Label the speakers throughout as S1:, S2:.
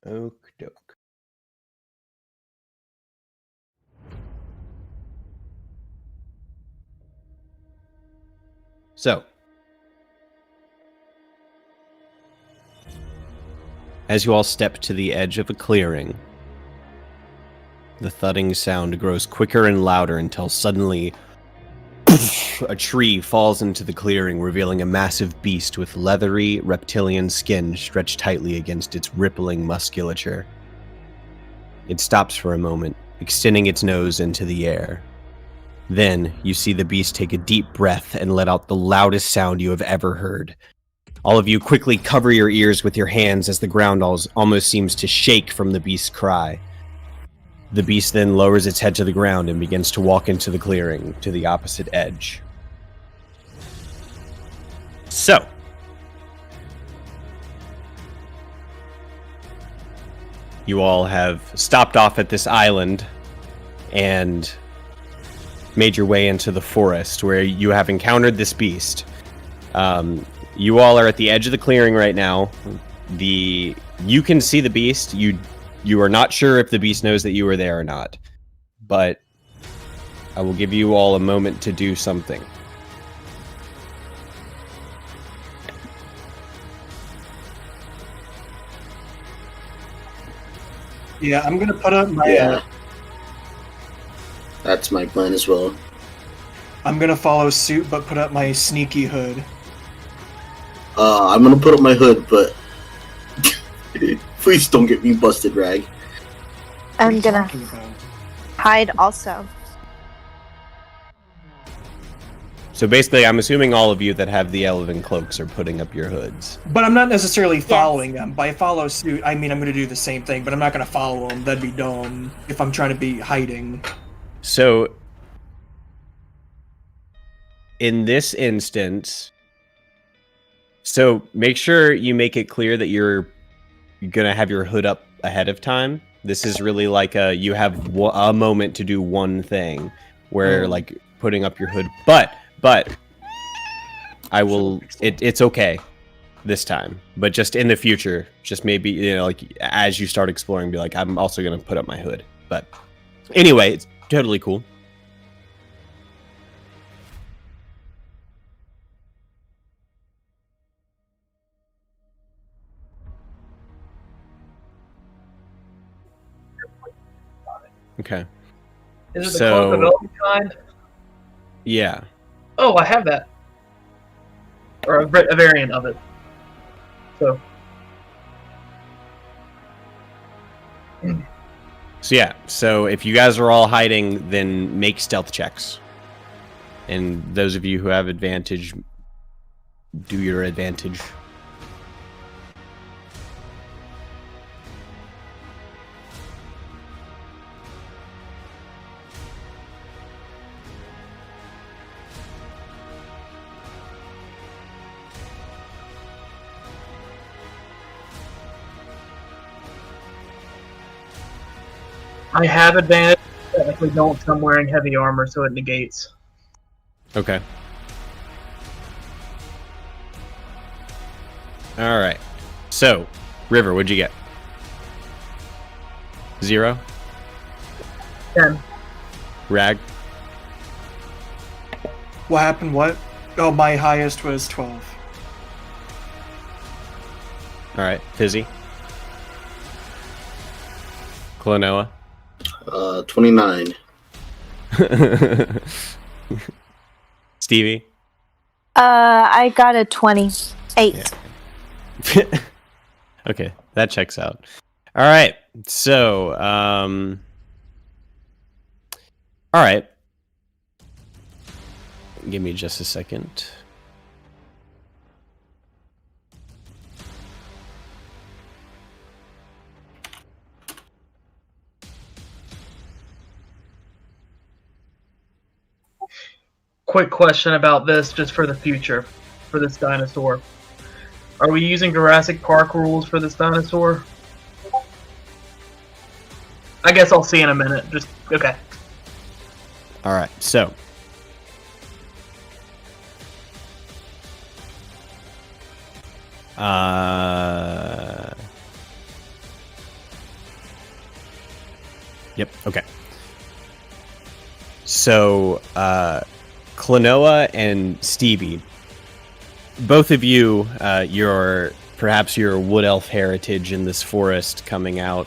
S1: Oak doke. So, as you all step to the edge of a clearing, the thudding sound grows quicker and louder until suddenly a tree falls into the clearing, revealing a massive beast with leathery reptilian skin stretched tightly against its rippling musculature. It stops for a moment, extending its nose into the air. Then, you see the beast take a deep breath and let out the loudest sound you have ever heard. All of you quickly cover your ears with your hands as the ground almost seems to shake from the beast's cry. The beast then lowers its head to the ground and begins to walk into the clearing, to the opposite edge. So, you all have stopped off at this island and made your way into the forest where you have encountered this beast. You all are at the edge of the clearing right now. You can see the beast. You are not sure if the beast knows that you are there or not, but I will give you all a moment to do something.
S2: Yeah, I'm gonna put up my.
S3: That's my plan as well.
S2: I'm gonna follow suit, but put up my sneaky hood.
S3: I'm gonna put up my hood, but please don't get me busted, Rag.
S4: I'm gonna hide also.
S1: So basically, I'm assuming all of you that have the elven cloaks are putting up your hoods.
S2: But I'm not necessarily following them. By follow suit, I mean I'm gonna do the same thing, but I'm not gonna follow them. That'd be dumb if I'm trying to be hiding.
S1: So, in this instance, make sure you make it clear that you're gonna have your hood up ahead of time. This is really like you have a moment to do one thing, where like putting up your hood. But I will. It's okay this time, but just in the future, just maybe like as you start exploring, be like, I'm also gonna put up my hood. But anyway, it's totally cool. Okay.
S5: Is it the cloak of elven kind?
S1: Yeah.
S5: Oh, I have that. Or a variant of it. So.
S1: So if you guys are all hiding, then make stealth checks. And those of you who have advantage, do your advantage.
S5: I have advantage. Technically, don't. I'm wearing heavy armor, so it negates.
S1: Okay. All right. So, River, what'd you get? 0?
S5: 10.
S1: Rag?
S2: What happened? What? Oh, my highest was 12.
S1: All right. Fizzy? Klonoa?
S3: 29.
S1: Stevie?
S4: I got a 28.
S1: Yeah. Okay, that checks out. All right. So, all right. Give me just a second.
S5: Quick question about this, just for the future, for this dinosaur. Are we using Jurassic Park rules for this dinosaur? I guess I'll see in a minute. Just okay.
S1: All right. So, Yep. Okay. So, Klonoa and Stevie, both of you, perhaps your wood elf heritage in this forest coming out,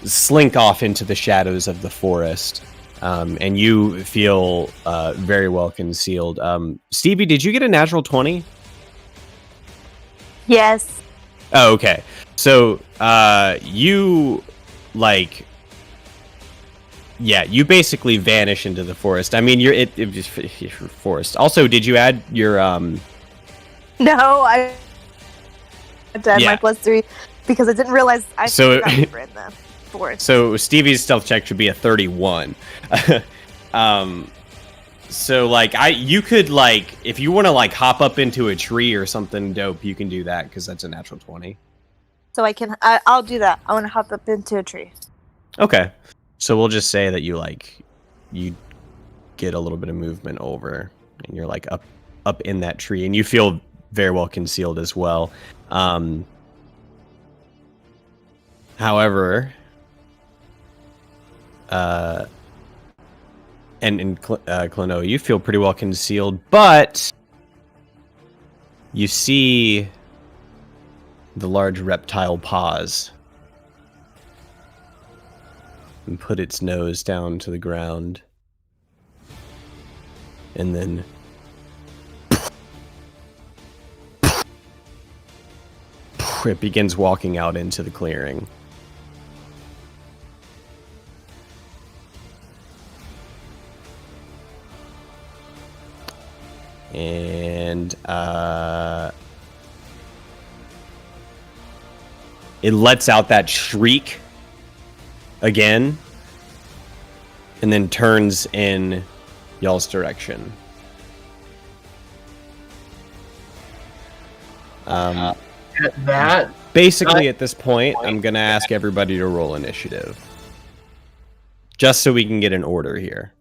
S1: slink off into the shadows of the forest, and you feel very well concealed. Stevie, did you get a natural 20?
S4: Yes.
S1: Oh, okay. So, you, like, yeah, you basically vanish into the forest. I mean, you're forest. Also, did you add your,
S4: No, I did
S1: Yeah.
S4: my +3 because I didn't realize I
S1: So-
S4: forgot we were in the forest.
S1: So Stevie's stealth check should be a 31. So like you could like if you want to like hop up into a tree or something dope, you can do that because that's a natural 20.
S4: So I'll do that. I want to hop up into a tree.
S1: Okay. So we'll just say that you get a little bit of movement over and you're like up in that tree and you feel very well concealed as well. However, and in Klonoa, you feel pretty well concealed, but you see the large reptile pause and put its nose down to the ground, and then it begins walking out into the clearing. And it lets out that shriek again and then turns in y'all's direction.
S5: At that,
S1: Basically, at this point, I'm going to ask everybody to roll initiative. Just so we can get an order here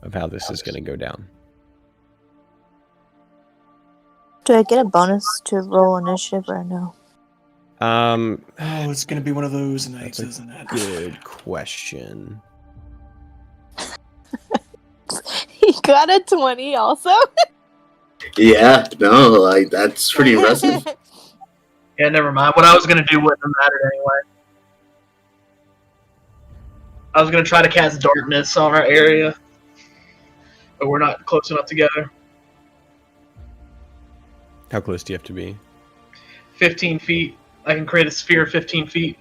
S1: of how this is going to go down.
S4: Do I get a bonus to roll initiative or no?
S2: Oh, it's gonna be one of those nights,
S1: That's a
S2: isn't it?
S1: Good question.
S4: He got a 20 also.
S3: Yeah, no, like that's pretty impressive.
S5: yeah, never mind. What I was gonna do wouldn't have mattered anyway. I was gonna try to cast darkness on our area, but we're not close enough together.
S1: How close do you have to be?
S5: 15 feet. I can create a sphere 15 feet.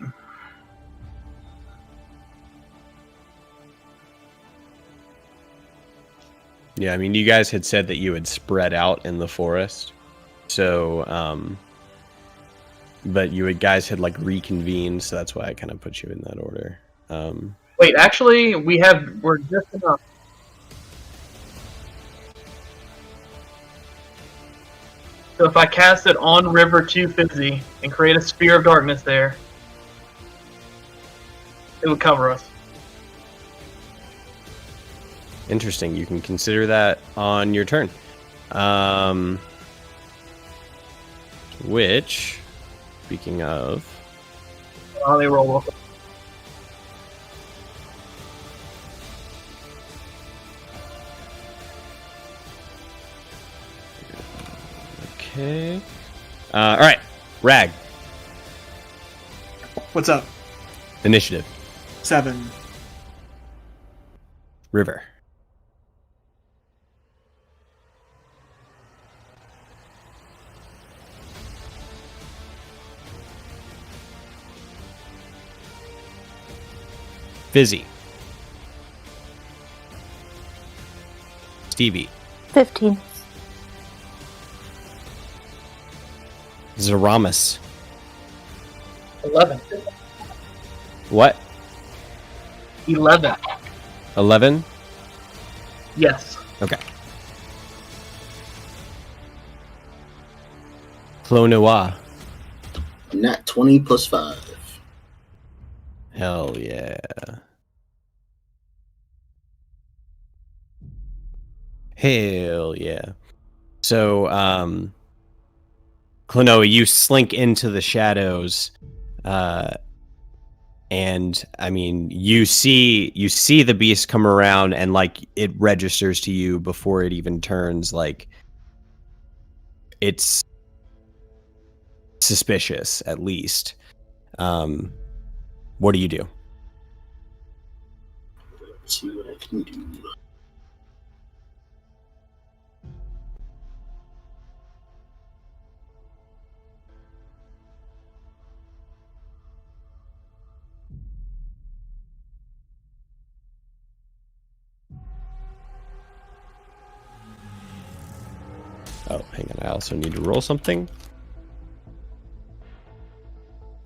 S1: Yeah, I mean, you guys had said that you had spread out in the forest. So, but guys had like reconvened, so that's why I kind of put you in that order.
S5: Wait, actually, we're just enough. So if I cast it on River 2 Fizzy and create a sphere of darkness there, it would cover us.
S1: Interesting. You can consider that on your turn. Which, speaking of,
S5: How they roll with it.
S1: okay. All right, Rag,
S2: What's up?
S1: initiative,
S2: 7.
S1: River. Fizzy. Stevie.
S4: 15.
S1: Zaramus.
S5: 11.
S1: What?
S5: 11.
S1: 11?
S5: Yes.
S1: Okay. Klonoa.
S3: Nat 20 plus 5.
S1: Hell yeah. Hell yeah. So, Klonoa, you slink into the shadows, And I mean, you see the beast come around, and like it registers to you before it even turns. Like it's suspicious, at least. What do you do?
S3: Let's see what I can do.
S1: Oh, hang on. I also need to roll something.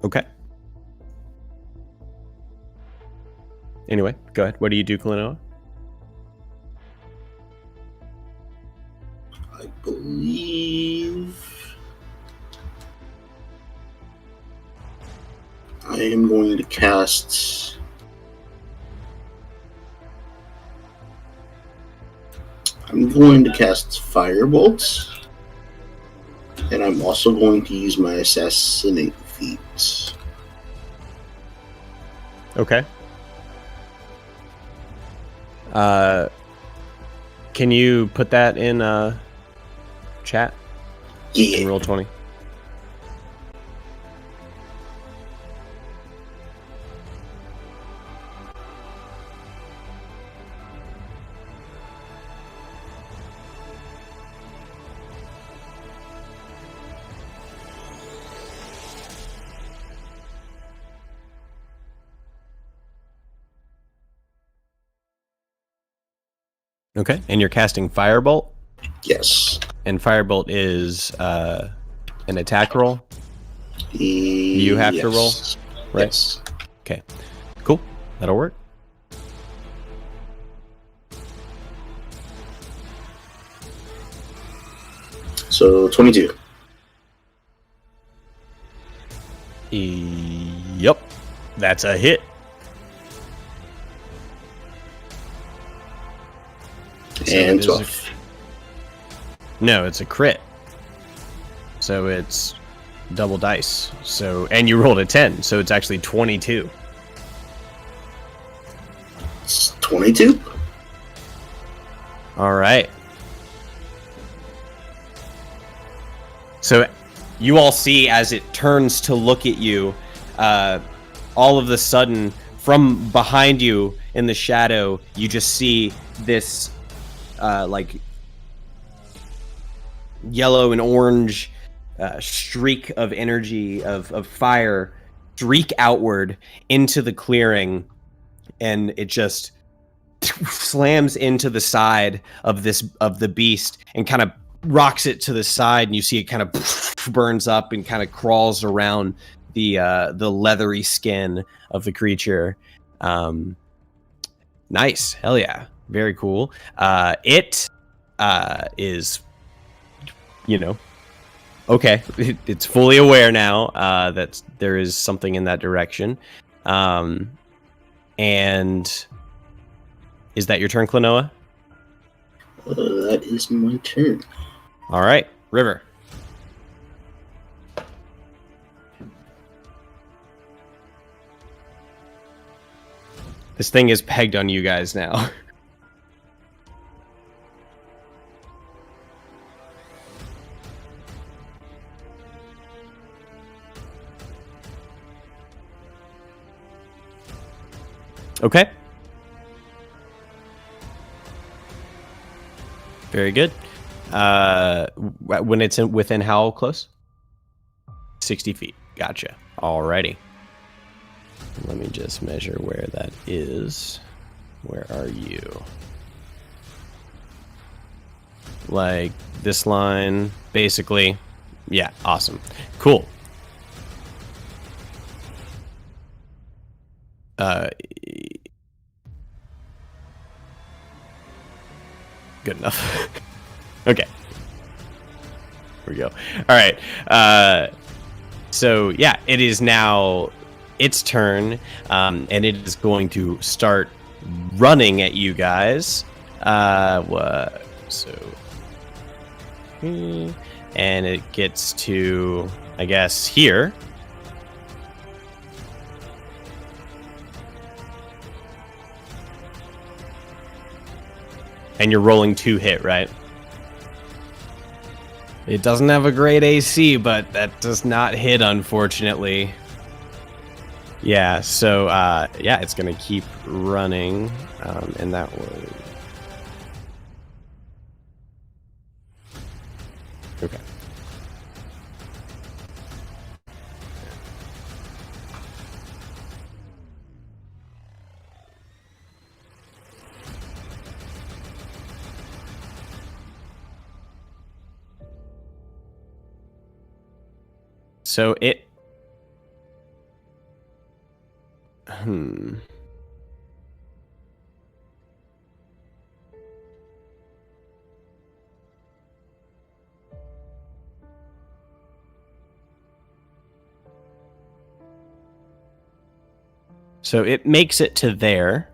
S1: Okay. Anyway, go ahead. What do you do, Klonoa?
S3: I believe I am going to cast. I'm going to cast Firebolt, and I'm also going to use my Assassinate feat.
S1: Okay. Can you put that in chat?
S3: Yeah.
S1: In roll 20. Okay, and you're casting Firebolt?
S3: Yes.
S1: And Firebolt is an attack roll? You have to roll, right?
S3: Yes.
S1: Okay, cool. That'll work.
S3: So 22.
S1: Yep, that's a hit. So
S3: And
S1: it is
S3: 12.
S1: No, it's a crit. So it's double dice. So, and you rolled a 10, so it's actually 22.
S3: It's 22.
S1: All right. So you all see as it turns to look at you, all of a sudden, from behind you in the shadow, you just see this like yellow and orange streak of energy of fire streak outward into the clearing, and it just slams into the side of the beast and kind of rocks it to the side, and you see it kind of burns up and kind of crawls around the leathery skin of the creature. Nice, hell yeah, very cool. It is, okay. It's fully aware now that there is something in that direction. And is that your turn, Klonoa?
S3: That is my turn.
S1: All right, River. This thing is pegged on you guys now. Okay. Very good. When it's within how close? 60 feet. Gotcha. Alrighty. Let me just measure where that is. Where are you? Like this line, basically. Yeah, awesome. Cool. Good enough. Okay. Here we go. All right. So yeah, it is now its turn, and it is going to start running at you guys. And it gets to, I guess, here. And you're rolling 2 hit, right? It doesn't have a great AC, but that does not hit, unfortunately. Yeah, so, yeah, it's going to keep running, and that was... Okay. So it... So it makes it to there.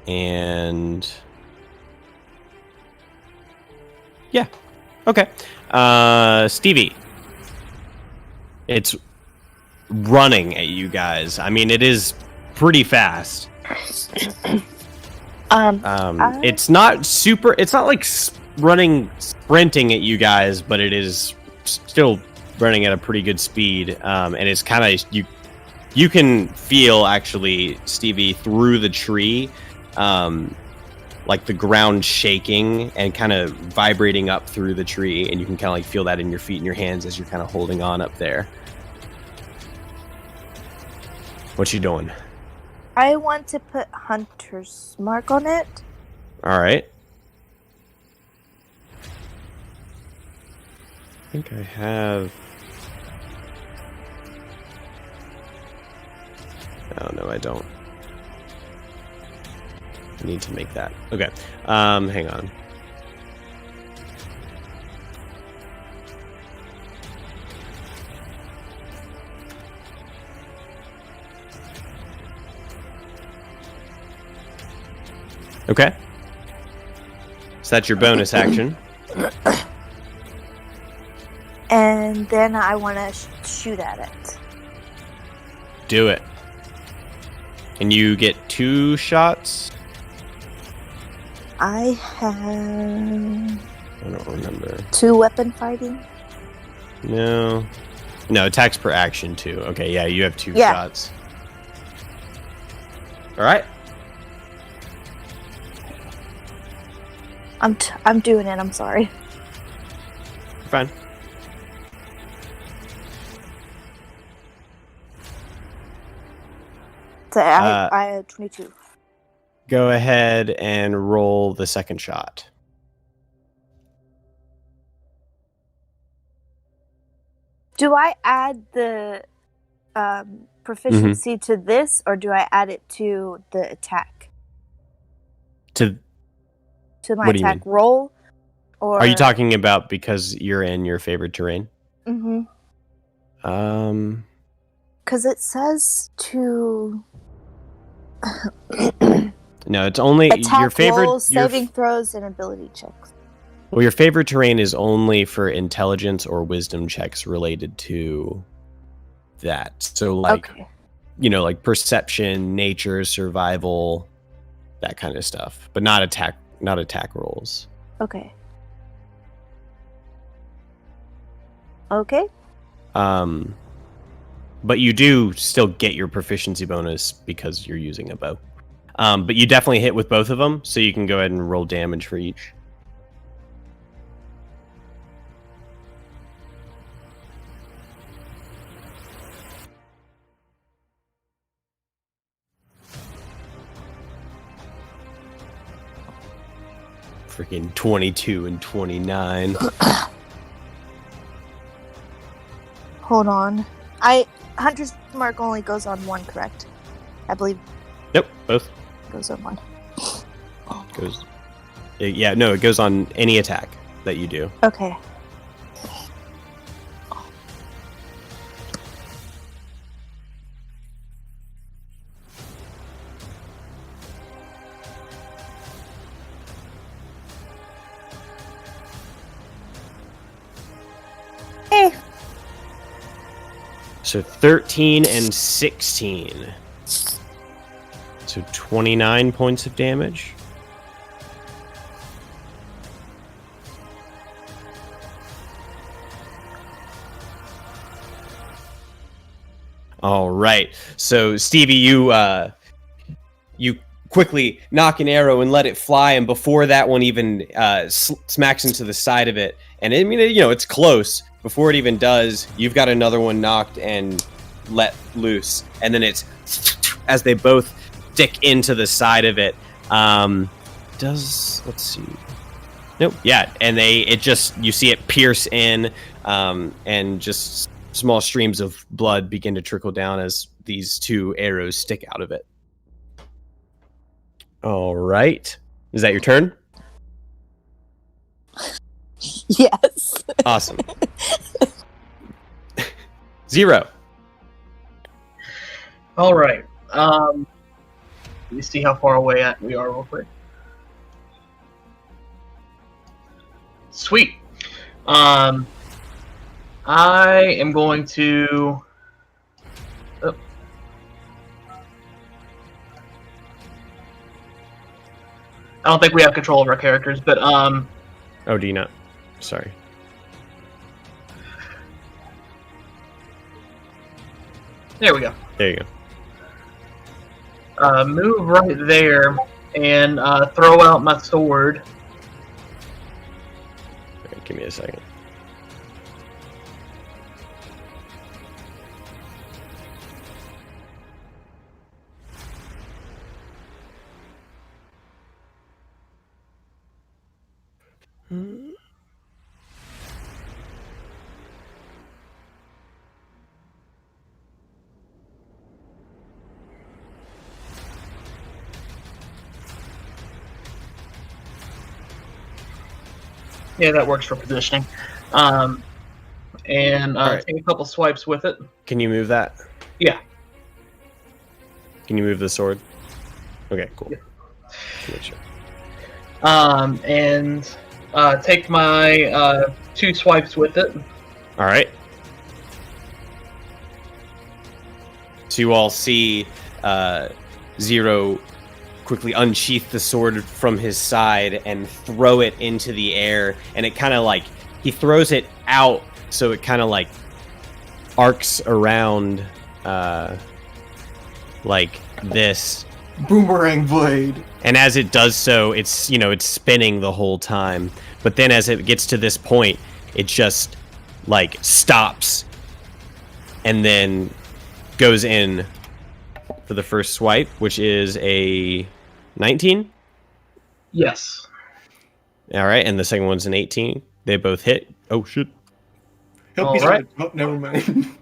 S1: And yeah, okay. Stevie, it's running at you guys. I mean, it is pretty fast. It's not super. It's not like sprinting at you guys, but it is still running at a pretty good speed. And it's kind of you can feel actually, Stevie, through the tree. Like the ground shaking and kind of vibrating up through the tree, and you can kind of like feel that in your feet and your hands as you're kind of holding on up there. What you doing?
S4: I want to put Hunter's Mark on it.
S1: All right. I think I have... Oh, no, I don't. I need to make that. Okay. Hang on. Okay. So that's your bonus action.
S4: And then I want to shoot at it.
S1: Do it. And you get 2 shots.
S4: I have...
S1: I don't remember.
S4: 2 weapon fighting.
S1: No, attacks per action too. Okay, yeah, you have 2 shots. All right.
S4: I'm doing it. I'm sorry.
S1: You're fine.
S4: So I had 22.
S1: Go ahead and roll the second shot.
S4: Do I add the proficiency to this, or do I add it to the attack?
S1: To
S4: my
S1: what do you
S4: attack
S1: mean?
S4: roll? Or
S1: Are you talking about because you're in your favorite terrain?
S4: Mm-hmm. Because it says to
S1: No, it's only
S4: attack
S1: your favorite
S4: rolls, saving throws, and ability checks.
S1: Well, your favorite terrain is only for intelligence or wisdom checks related to that. So, like, like perception, nature, survival, that kind of stuff, but not attack rolls.
S4: Okay. Okay.
S1: But you do still get your proficiency bonus because you're using a bow. But you definitely hit with both of them, so you can go ahead and roll damage for each. Freaking 22 and 29.
S4: Hold on. Hunter's Mark only goes on 1, correct? I believe.
S1: Yep, both.
S4: Goes on 1.
S1: Goes. Yeah, no, it goes on any attack that you do.
S4: Okay. Hey.
S1: So 13 and 16. So 29 points of damage. All right. So Stevie, you quickly knock an arrow and let it fly, and before that one even smacks into the side of it, and I mean, it's close. Before it even does, you've got another one knocked and let loose, and then it's as they both stick into the side of it. Let's see. Nope. Yeah, and you see it pierce in, and just small streams of blood begin to trickle down as these two arrows stick out of it. All right. Is that your turn?
S4: Yes.
S1: Awesome. 0.
S5: All right. Let me see how far away we are real quick. Sweet. I am going to. Oh. I don't think we have control of our characters, but
S1: Oh, do you not? Sorry.
S5: There we go.
S1: There you go.
S5: Move right there and throw out my sword.
S1: All right, give me a second.
S5: Yeah, that works for positioning. And
S1: right.
S5: take a couple swipes with it.
S1: Can you move that?
S5: Yeah.
S1: Can you move the sword? Okay, cool.
S5: Yeah.
S1: Make sure.
S5: And take my 2 swipes with it.
S1: All right. So you all see Zero quickly unsheath the sword from his side and throw it into the air, and it kind of like he throws it out, so it kind of like arcs around like this.
S2: Boomerang blade.
S1: And as it does so, it's it's spinning the whole time. But then as it gets to this point, it just like stops and then goes in for the first swipe, which is a 19.
S5: Yes.
S1: All right, and the second one's an 18. They both hit. Oh shit.
S2: Help
S5: All
S2: me.
S5: right.
S2: Oh, never mind.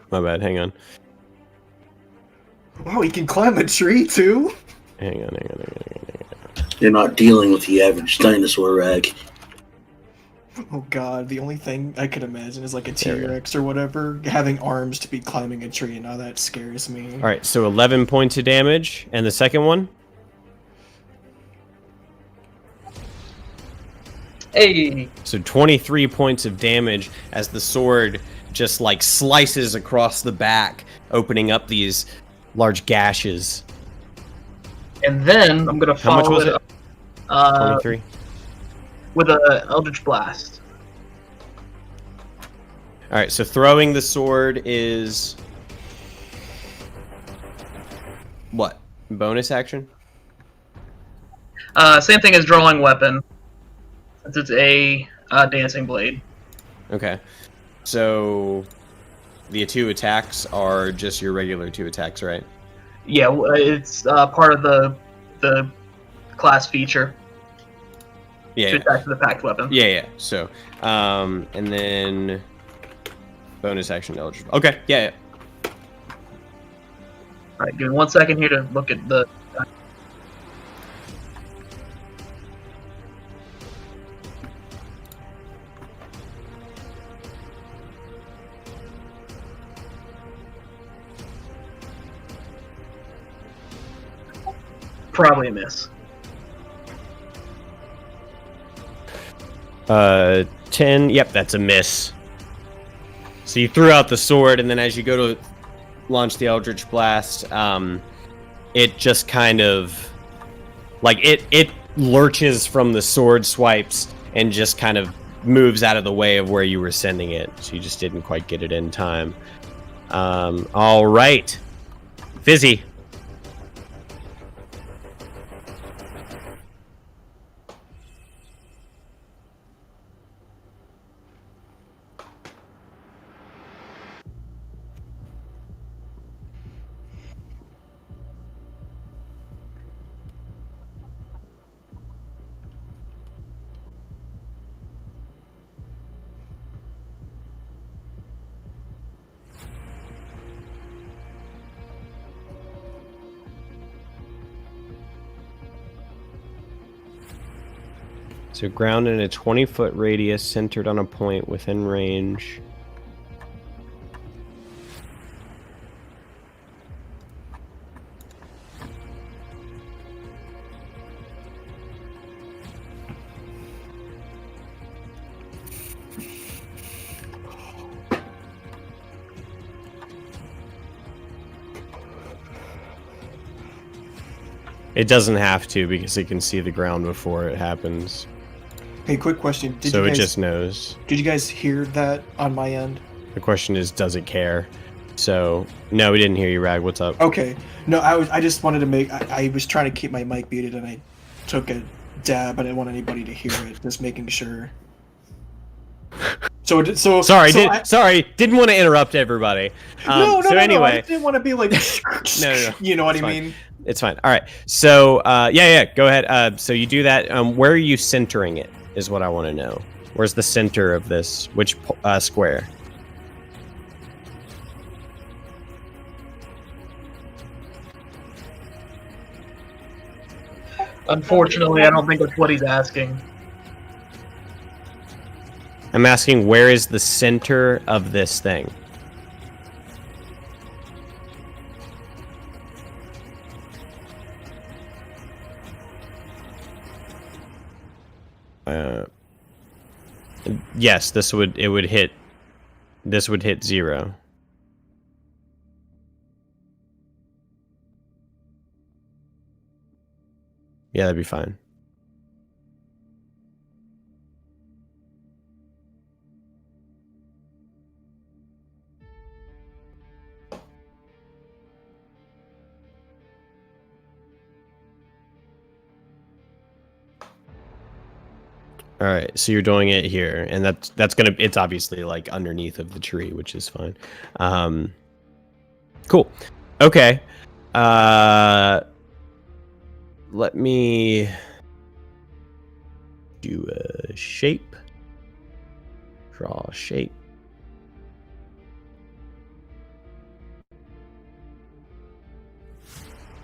S1: My bad. Hang on.
S2: Wow, he can climb a tree too.
S1: Hang on.
S3: You're not dealing with the average dinosaur rag.
S2: Oh god, the only thing I could imagine is like a
S1: There we go.
S2: T-Rex or whatever having arms to be climbing a tree. Now that scares me.
S1: All right, so 11 points of damage, and the second one.
S5: Hey.
S1: So 23 points of damage as the sword just like slices across the back, opening up these large gashes.
S5: And then I'm gonna
S1: How
S5: follow
S1: much was it?
S5: up
S1: 23.
S5: with a Eldritch Blast.
S1: All right, so throwing the sword is what? Bonus action?
S5: Same thing as drawing weapon, since it's a dancing blade.
S1: Okay. So the 2 attacks are just your regular 2 attacks, right?
S5: Yeah, it's part of the class feature to
S1: Yeah.
S5: attack with a packed weapon.
S1: Yeah. So, and then bonus action eligible. Okay. Yeah.
S5: Alright, give me 1 second here to look at the. Probably a miss.
S1: 10. Yep, that's a miss. So you threw out the sword, and then as you go to launch the Eldritch Blast, it just kind of like it lurches from the sword swipes and just kind of moves out of the way of where you were sending it. So you just didn't quite get it in time. All right, Fizzy. So ground in a 20-foot radius centered on a point within range. It doesn't have to because it can see the ground before it happens.
S2: Hey, quick question.
S1: So it just knows.
S2: Did you guys hear that on my end?
S1: The question is, does it care? So, no, we didn't hear you, Rag. What's up?
S2: Okay. No, I just wanted to make... I was trying to keep my mic muted, and I took a dab. I didn't want anybody to hear it. Just making sure. Sorry, didn't want to interrupt everybody. No,
S1: anyway,
S2: I just didn't want to be like...
S1: no.
S2: You know what I
S1: fine.
S2: mean?
S1: It's fine. All right. So, go ahead. So you do that. Where are you centering it is what I want to know. Where's the center of this? Which square?
S5: Unfortunately, I don't think that's what he's asking.
S1: I'm asking where is the center of this thing? Yes, this would hit 0. Yeah, that'd be fine. All right, so you're doing it here, and it's obviously like underneath of the tree, which is fine. Cool. Okay. Let me do a shape. Draw a shape.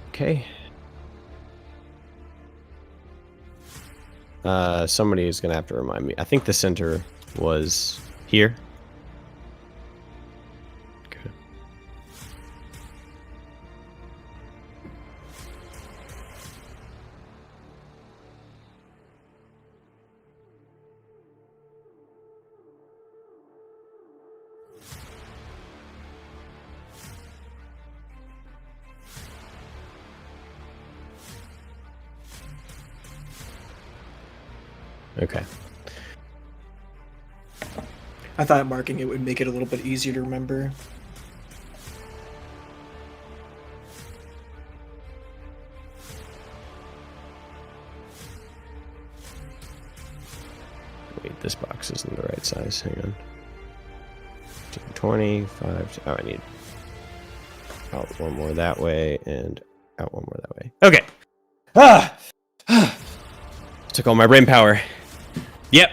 S1: Okay. Somebody is going to have to remind me. I think the center was here. Okay. Okay.
S2: I thought marking it would make it a little bit easier to remember.
S1: Wait, this box isn't the right size. Hang on. 25. Oh, I need out one more that way and out one more that way. Okay. Took all my brain power. Yep.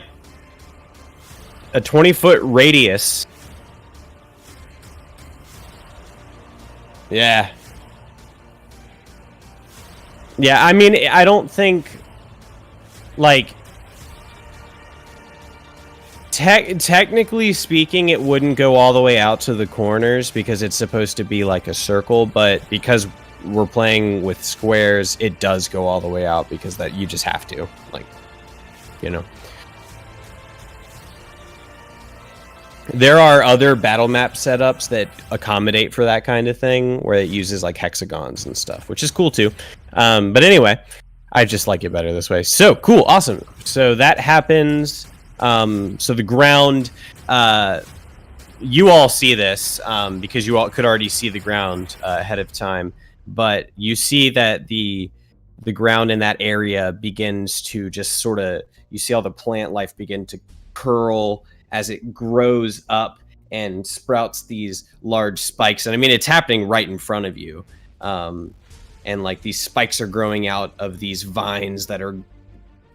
S1: A 20-foot radius. Yeah. Yeah, I mean, I don't think, like, technically speaking, it wouldn't go all the way out to the corners because it's supposed to be like a circle, but because we're playing with squares, it does go all the way out because that you just have to, like, you know. There are other battle map setups that accommodate for that kind of thing, where it uses like hexagons and stuff, which is cool too. But anyway, I just like it better this way. So cool, awesome. So that happens. So the ground, you all see this because you all could already see the ground ahead of time. But you see that the ground in that area begins to just sort of, you see all the plant life begin to curl as it grows up and sprouts these large spikes. And I mean, it's happening right in front of you. And like these spikes are growing out of these vines that are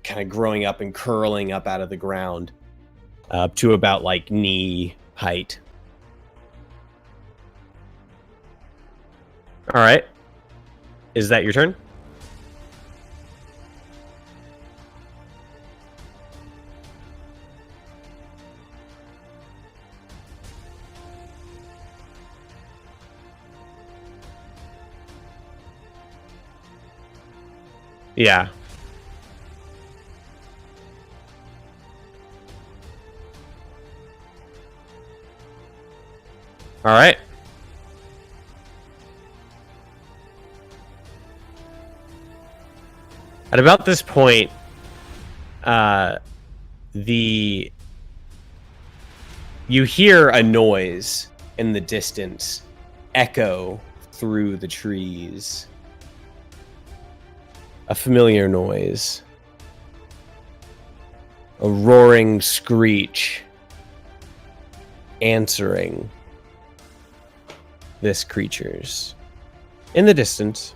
S1: kind of growing up and curling up out of the ground up to about like knee height. All right. Is that your turn? Yeah. All right. At about this point, you hear a noise in the distance echo through the trees. A familiar noise. A roaring screech answering this creature's in the distance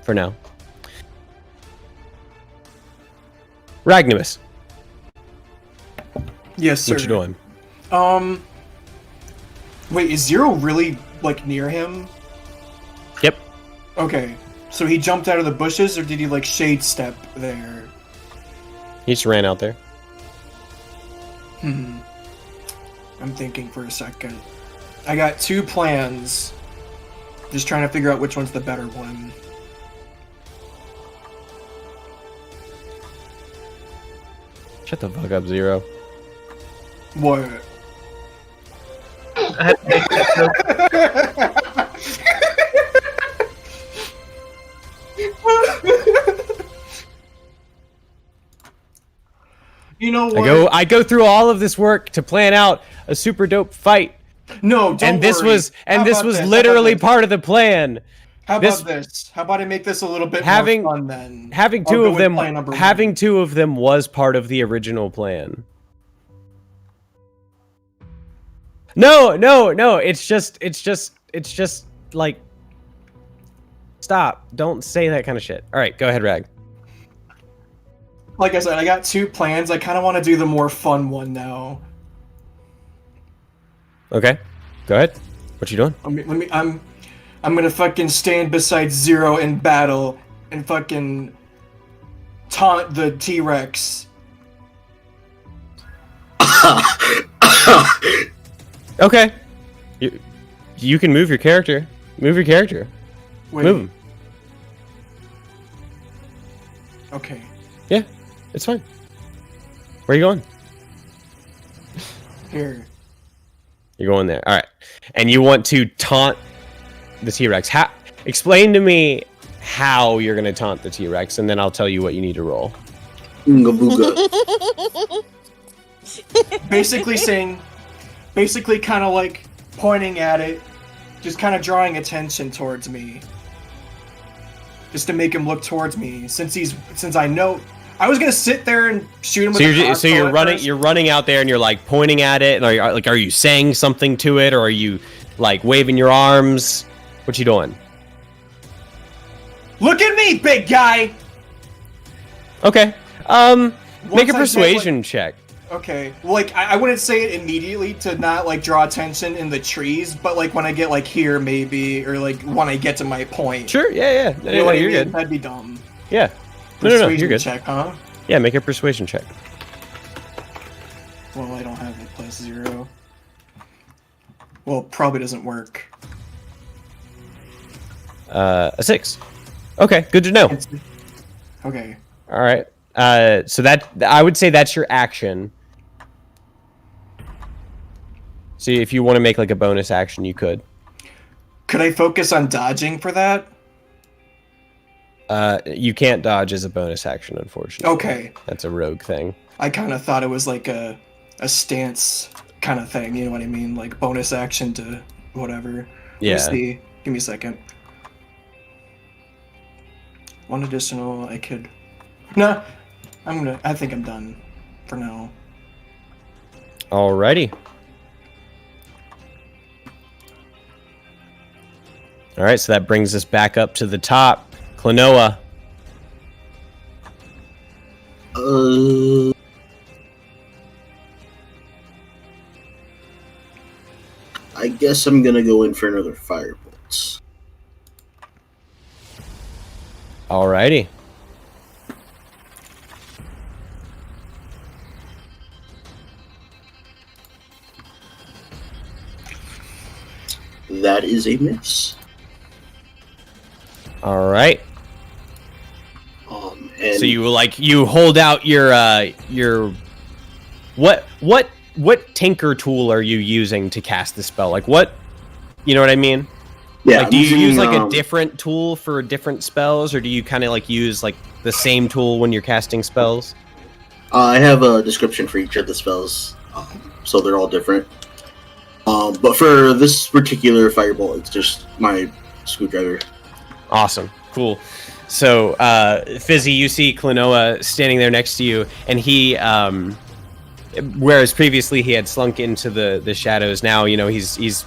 S1: for now. Ragnamus.
S2: Yes, sir.
S1: What you doing?
S2: Wait, is Zero really like near him?
S1: Yep.
S2: Okay. So he jumped out of the bushes, or did he like shade step there?
S1: He just ran out there.
S2: I'm thinking for a second. I got two plans. Just trying to figure out which one's the better one.
S1: Shut the fuck up, Zero.
S2: What?
S5: I had to make that joke.
S2: You know what?
S1: I go through all of this work to plan out a super dope fight.
S2: No, don't
S1: And this
S2: worry.
S1: was
S2: How
S1: this
S2: about
S1: was
S2: this? How
S1: literally
S2: about
S1: part of the plan.
S2: How
S1: this-
S2: about this? How about I make this a little bit
S1: Having-
S2: more fun then?
S1: Having
S2: I'll
S1: two
S2: go
S1: of
S2: with
S1: them
S2: plan number
S1: having
S2: one.
S1: two of them was part of the original plan. No, it's just like, stop. Don't say that kind of shit. All right, go ahead, Rag.
S2: Like I said, I got two plans. I kind of want to do the more fun one now.
S1: Okay. Go ahead. What you doing?
S2: I'm gonna fucking stand beside Zero in battle and fucking taunt the T-Rex.
S1: Okay. You can move your character. Move your character.
S2: Wait.
S1: Move him.
S2: Okay.
S1: Yeah, it's fine. Where are you going?
S2: Here.
S1: You're going there. All right. And you want to taunt the T-Rex. Explain to me how you're going to taunt the T-Rex, and then I'll tell you what you need to roll.
S3: Oonga booga.
S2: Basically kind of like pointing at it, just kind of drawing attention towards me. Just to make him look towards me, since I know I was gonna sit there and shoot him. With
S1: So you're running out there and you're like pointing at it, and are you saying something to it, or are you like waving your arms? What you doing?
S2: Look at me, big guy.
S1: Okay. Make
S2: Once
S1: a
S2: I say,
S1: persuasion check.
S2: Okay, well, like I wouldn't say it immediately to not like draw attention in the trees, but like when I get like here maybe, or like when I get to my point.
S1: Sure. Yeah.
S2: You know what I
S1: You're
S2: mean?
S1: good.
S2: That'd be dumb.
S1: Yeah. No,
S2: Persuasion
S1: you're good.
S2: check, huh?
S1: Yeah, make a persuasion check.
S2: Well, I don't have it +0. Well, probably doesn't work.
S1: A 6. Okay, good to know.
S2: Okay.
S1: All right. So that I would say that's your action. So if you want to make like a bonus action, you could.
S2: Could I focus on dodging for that?
S1: You can't dodge as a bonus action, unfortunately.
S2: Okay.
S1: That's a rogue thing.
S2: I kind of thought it was like a stance kind of thing. You know what I mean? Like bonus action to whatever.
S1: Yeah.
S2: Let me see. Give me a second. One additional. I could. Nah. I think I'm done for now.
S1: Alrighty. All right, so that brings us back up to the top. Klonoa.
S3: I guess I'm gonna go in for another firebolt.
S1: Alrighty.
S3: That is a miss.
S1: All right.
S3: And
S1: So you hold out your what tinker tool are you using to cast the spell? Like what, you know what I mean?
S3: yeah,
S1: Like, do
S3: I'm
S1: you
S3: using,
S1: use like a different tool for different spells, or do you kind of like use like the same tool when you're casting spells?
S3: I have a description for each of the spells, so they're all different. But for this particular firebolt, it's just my screwdriver.
S1: Awesome, cool. So, Fizzy, you see Klonoa standing there next to you, and he, whereas previously he had slunk into the shadows, now you know he's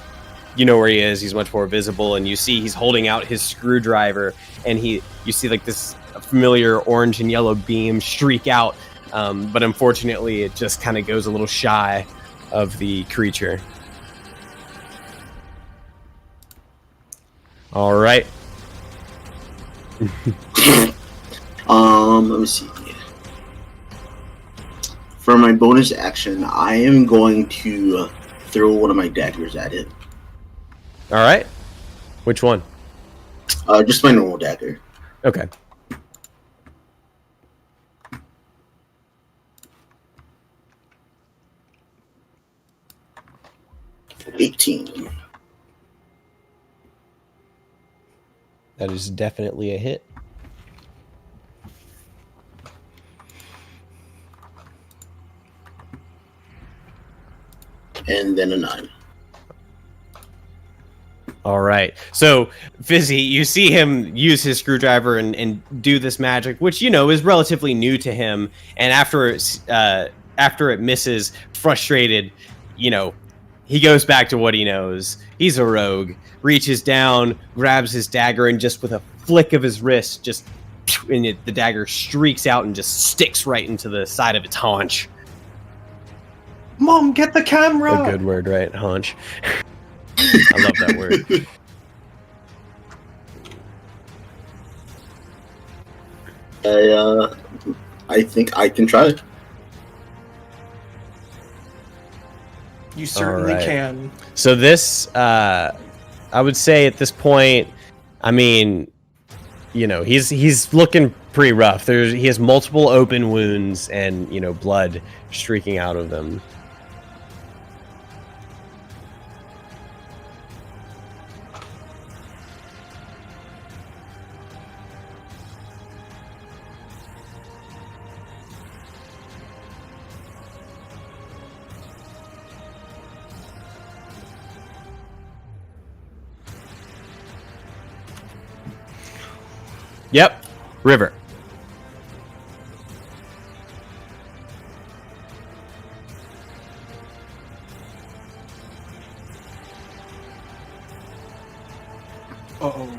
S1: you know where he is. He's much more visible, and you see he's holding out his screwdriver, and you see like this familiar orange and yellow beam streak out, but unfortunately it just kind of goes a little shy of the creature. All right.
S3: Let me see. For my bonus action, I am going to throw one of my daggers at it.
S1: All right. Which one?
S3: Just my normal dagger.
S1: Okay.
S3: $18.
S1: That is definitely a hit.
S3: And then a 9.
S1: All right. So, Fizzy, you see him use his screwdriver and do this magic, which, you know, is relatively new to him. And after it misses, frustrated, you know, he goes back to what he knows. He's a rogue. Reaches down, grabs his dagger, and just with a flick of his wrist, the dagger streaks out and just sticks right into the side of its haunch.
S2: Mom, get the camera!
S1: A good word, right? Haunch. I love that word.
S3: I think I can try it.
S2: You certainly
S1: Alright.
S2: can.
S1: So this, I would say at this point, I mean, you know, he's looking pretty rough. He has multiple open wounds and, you know, blood streaking out of them. Yep, river.
S2: Uh-oh.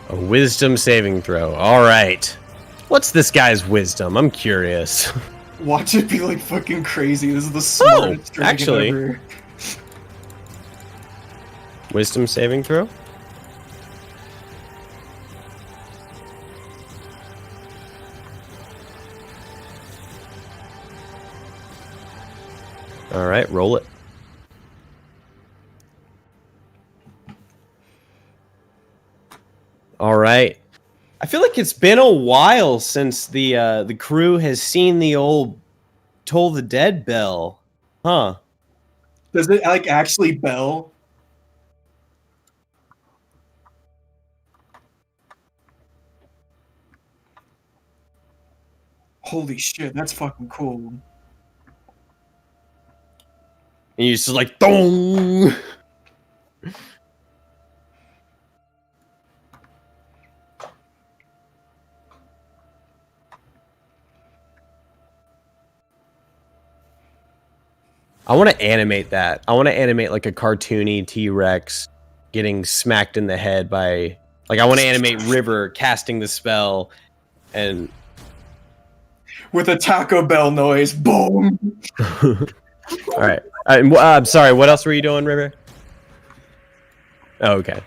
S1: A wisdom saving throw. All right. What's this guy's wisdom? I'm curious.
S2: Watch it be like fucking crazy. This is the smartest dragon
S1: actually.
S2: ever.
S1: Wisdom saving throw? All right, roll it. it's been a while since the crew has seen the old Toll the Dead bell. Huh.
S2: Does it like actually bell? Holy shit, that's fucking cool.
S1: And you're just like, dong! I want to animate that. I want to animate like a cartoony T-Rex getting smacked in the head by... Like, I want to animate River casting the spell and...
S2: With a Taco Bell noise, boom!
S1: All right. I'm sorry, what else were you doing, River? Oh, okay.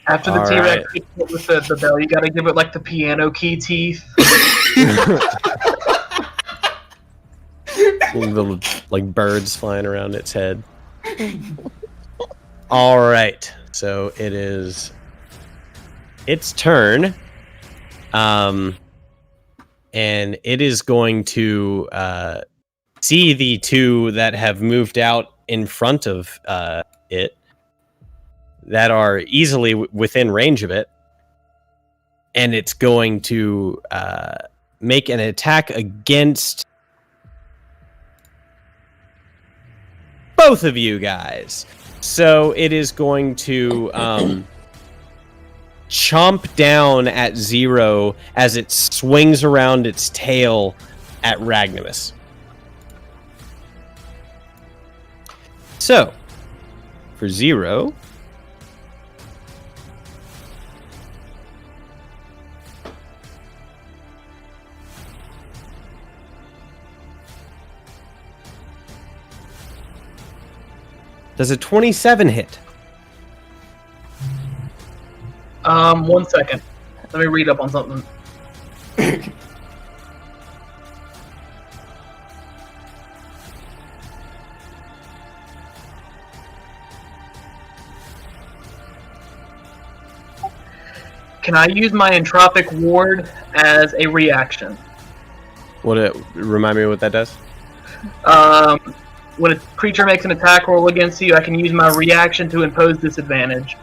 S5: After the
S1: All
S5: T-Rex gets hit with the bell, you gotta give it like the piano key teeth.
S1: Little like birds flying around its head. All right, so it is its turn, and it is going to see the two that have moved out in front of it, that are easily within range of it, and it's going to make an attack against both of you guys. So it is going to chomp down at Zero as it swings around its tail at Ragnamus. So, for Zero, does a 27 hit?
S5: 1 second. Let me read up on something. Can I use my Entropic Ward as a reaction?
S1: Remind me what that does?
S5: When a creature makes an attack roll against you, I can use my reaction to impose disadvantage.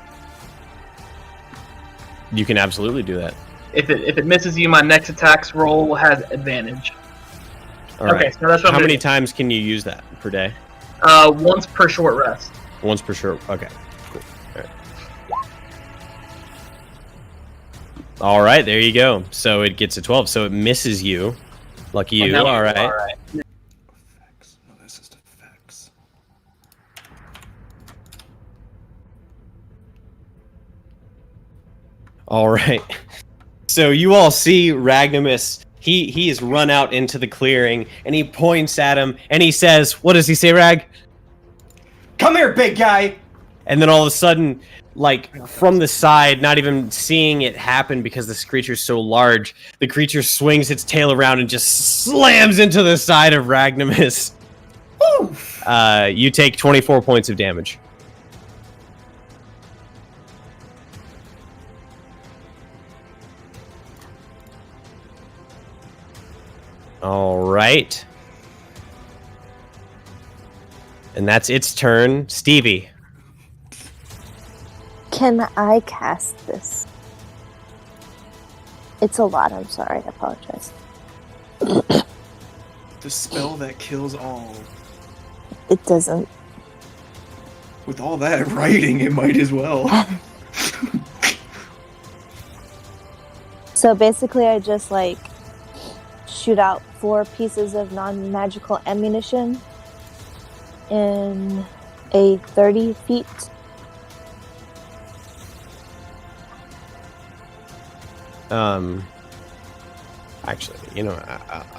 S1: You can absolutely do that.
S5: If it misses you, my next attack's roll has advantage.
S1: All right.
S5: Okay, so that's what
S1: How
S5: I'm
S1: many
S5: gonna
S1: times can you use that per day?
S5: do. Once per short rest.
S1: Once per sure. Okay. Cool. All right. All right, there you go. So it gets a 12. So it misses you. Lucky you.
S5: Oh, no.
S1: All right.
S2: Effects. No, this is effects.
S1: All right. So you all see Ragnamus. He has run out into the clearing, and he points at him, and he says, what does he say, Rag?
S2: Come here, big guy!
S1: And then all of a sudden, like, from the side, not even seeing it happen because this creature's so large, the creature swings its tail around and just slams into the side of Ragnamus.
S2: Oof.
S1: You take 24 points of damage. All right. And that's its turn. Stevie.
S4: Can I cast this? It's a lot, I'm sorry, I apologize.
S2: The spell that kills all.
S4: It doesn't.
S2: With all that writing, it might as well.
S4: So basically I just like shoot out 4 pieces of non-magical ammunition in a 30 feet.
S1: Actually, you know,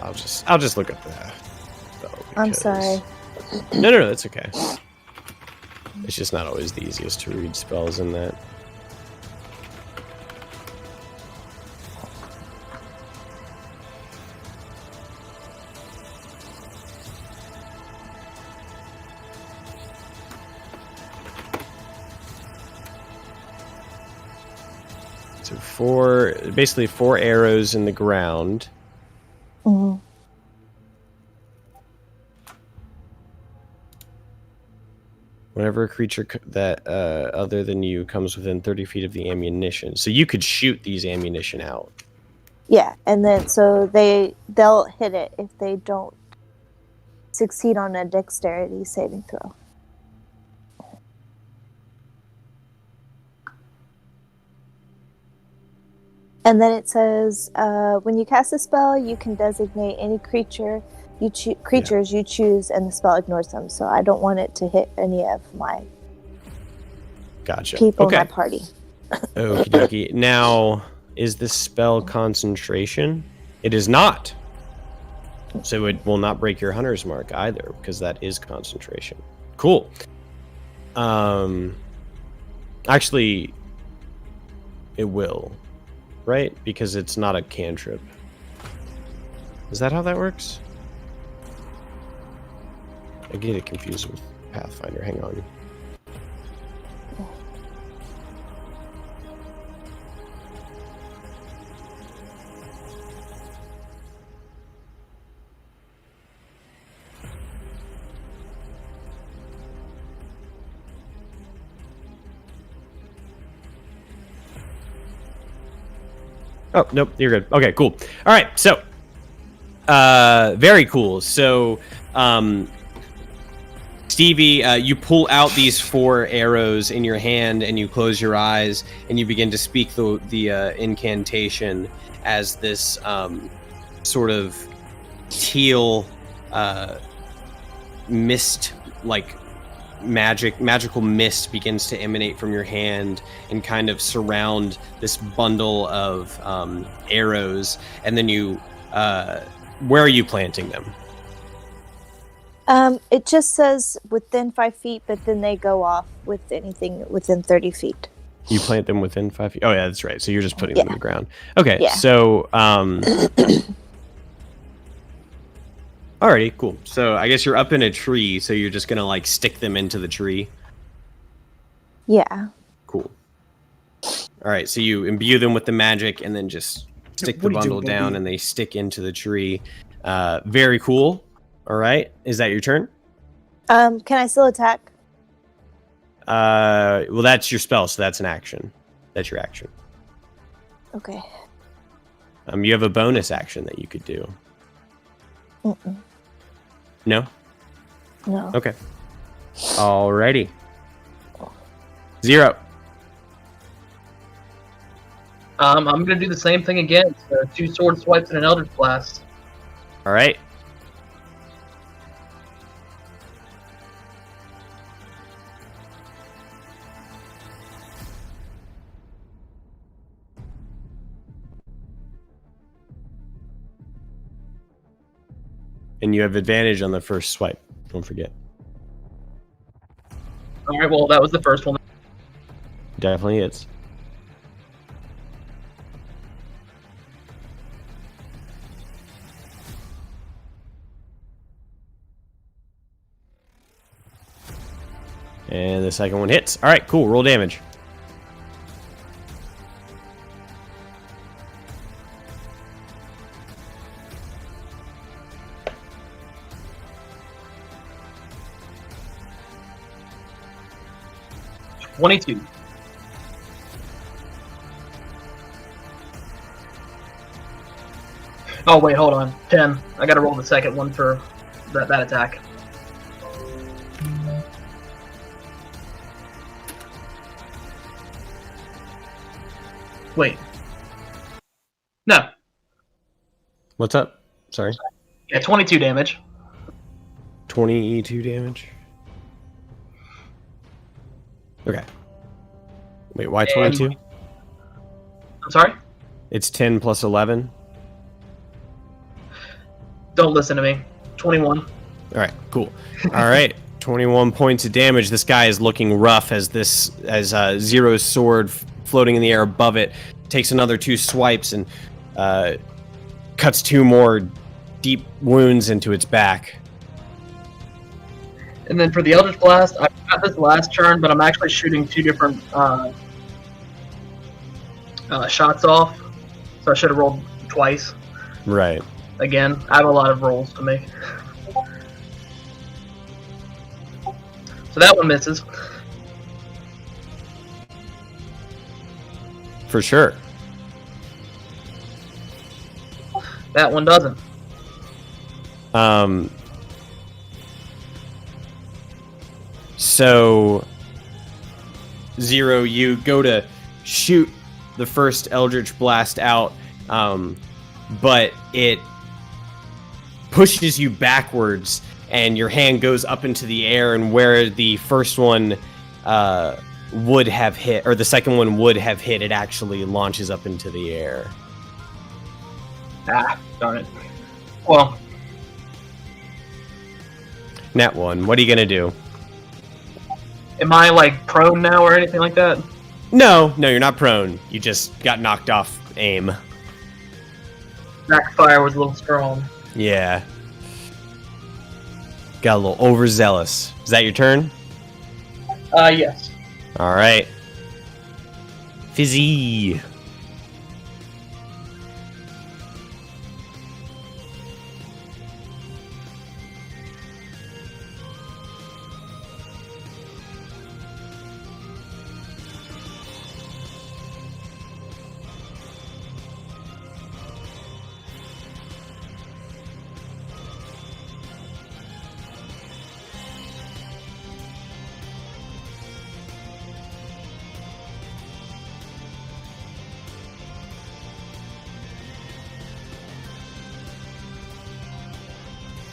S1: I'll just look up that.
S4: I'm sorry.
S1: No, it's okay. It's just not always the easiest to read spells in that. So basically 4 arrows in the ground.
S4: Mhm.
S1: Whenever a creature that other than you comes within 30 feet of the ammunition. So you could shoot these ammunition out.
S4: Yeah, and then so they'll hit it if they don't succeed on a dexterity saving throw. And then it says, when you cast a spell, you can designate any creatures you choose, and the spell ignores them. So I don't want it to hit any of my
S1: Gotcha.
S4: people
S1: Okay.
S4: in my party.
S1: Okie dokie. Now, is this spell concentration? It is not. So it will not break your hunter's mark either, because that is concentration. Cool. Actually, it will, right? Because it's not a cantrip. Is that how that works? I get it confused with Pathfinder. Hang on. Oh, nope, you're good. Okay, cool. All right, so, very cool. So, Stevie, you pull out these 4 arrows in your hand, and you close your eyes, and you begin to speak the incantation as this sort of teal mist, like magical mist, begins to emanate from your hand and kind of surround this bundle of arrows. And then you, where are you planting them?
S4: It just says within 5 feet, but then they go off with anything within 30 feet.
S1: You plant them within 5 feet? Oh, yeah, that's right. So you're just putting them in the ground. Okay,
S4: Yeah.
S1: so... alrighty, cool. So I guess you're up in a tree, so you're just going to, like, stick them into the tree?
S4: Yeah.
S1: Cool. Alright, so you imbue them with the magic, and then just stick the
S2: What do you
S1: bundle
S2: do,
S1: down,
S2: baby?
S1: and they stick into the tree. Very cool. Alright, is that your turn?
S4: Can I still attack?
S1: Well, that's your spell, so that's an action. That's your action.
S4: Okay.
S1: You have a bonus action that you could do.
S4: Mm-mm.
S1: No?
S4: No.
S1: Okay. Alrighty. 0.
S5: I'm gonna do the same thing again. So 2 sword swipes and an Eldritch Blast.
S1: Alright. And you have advantage on the first swipe. Don't forget.
S5: All right, well that was the first one.
S1: Definitely is. And the second one hits. All right, cool. Roll damage.
S5: $22. Oh wait, hold on. 10. I gotta roll the second one for that attack. Wait. No.
S1: What's up? Sorry.
S5: Yeah, 22 damage.
S1: 22 damage. Okay. Wait, why 22?
S5: I'm sorry?
S1: It's 10 plus 11.
S5: Don't listen to me. 21.
S1: All right, cool. All right, 21 points of damage. This guy is looking rough as Zero's sword floating in the air above it takes another 2 swipes and cuts 2 more deep wounds into its back.
S5: And then for the Eldritch Blast, I got this last turn, but I'm actually shooting 2 different shots off. So I should have rolled twice.
S1: Right.
S5: Again, I have a lot of rolls to make. So that one misses.
S1: For sure.
S5: That one doesn't.
S1: So, Zero, you go to shoot the first Eldritch Blast out, but it pushes you backwards, and your hand goes up into the air, and where the first one would have hit, or the second one would have hit, it actually launches up into the air.
S5: Ah, darn it. Well,
S1: Nat 1, what are you going to do?
S5: am I like prone now or anything like that?
S1: No, you're not prone. You just got knocked off aim.
S5: Backfire was a little strong.
S1: Yeah. Got a little overzealous. Is that your turn?
S5: Yes.
S1: All right. Fizzy.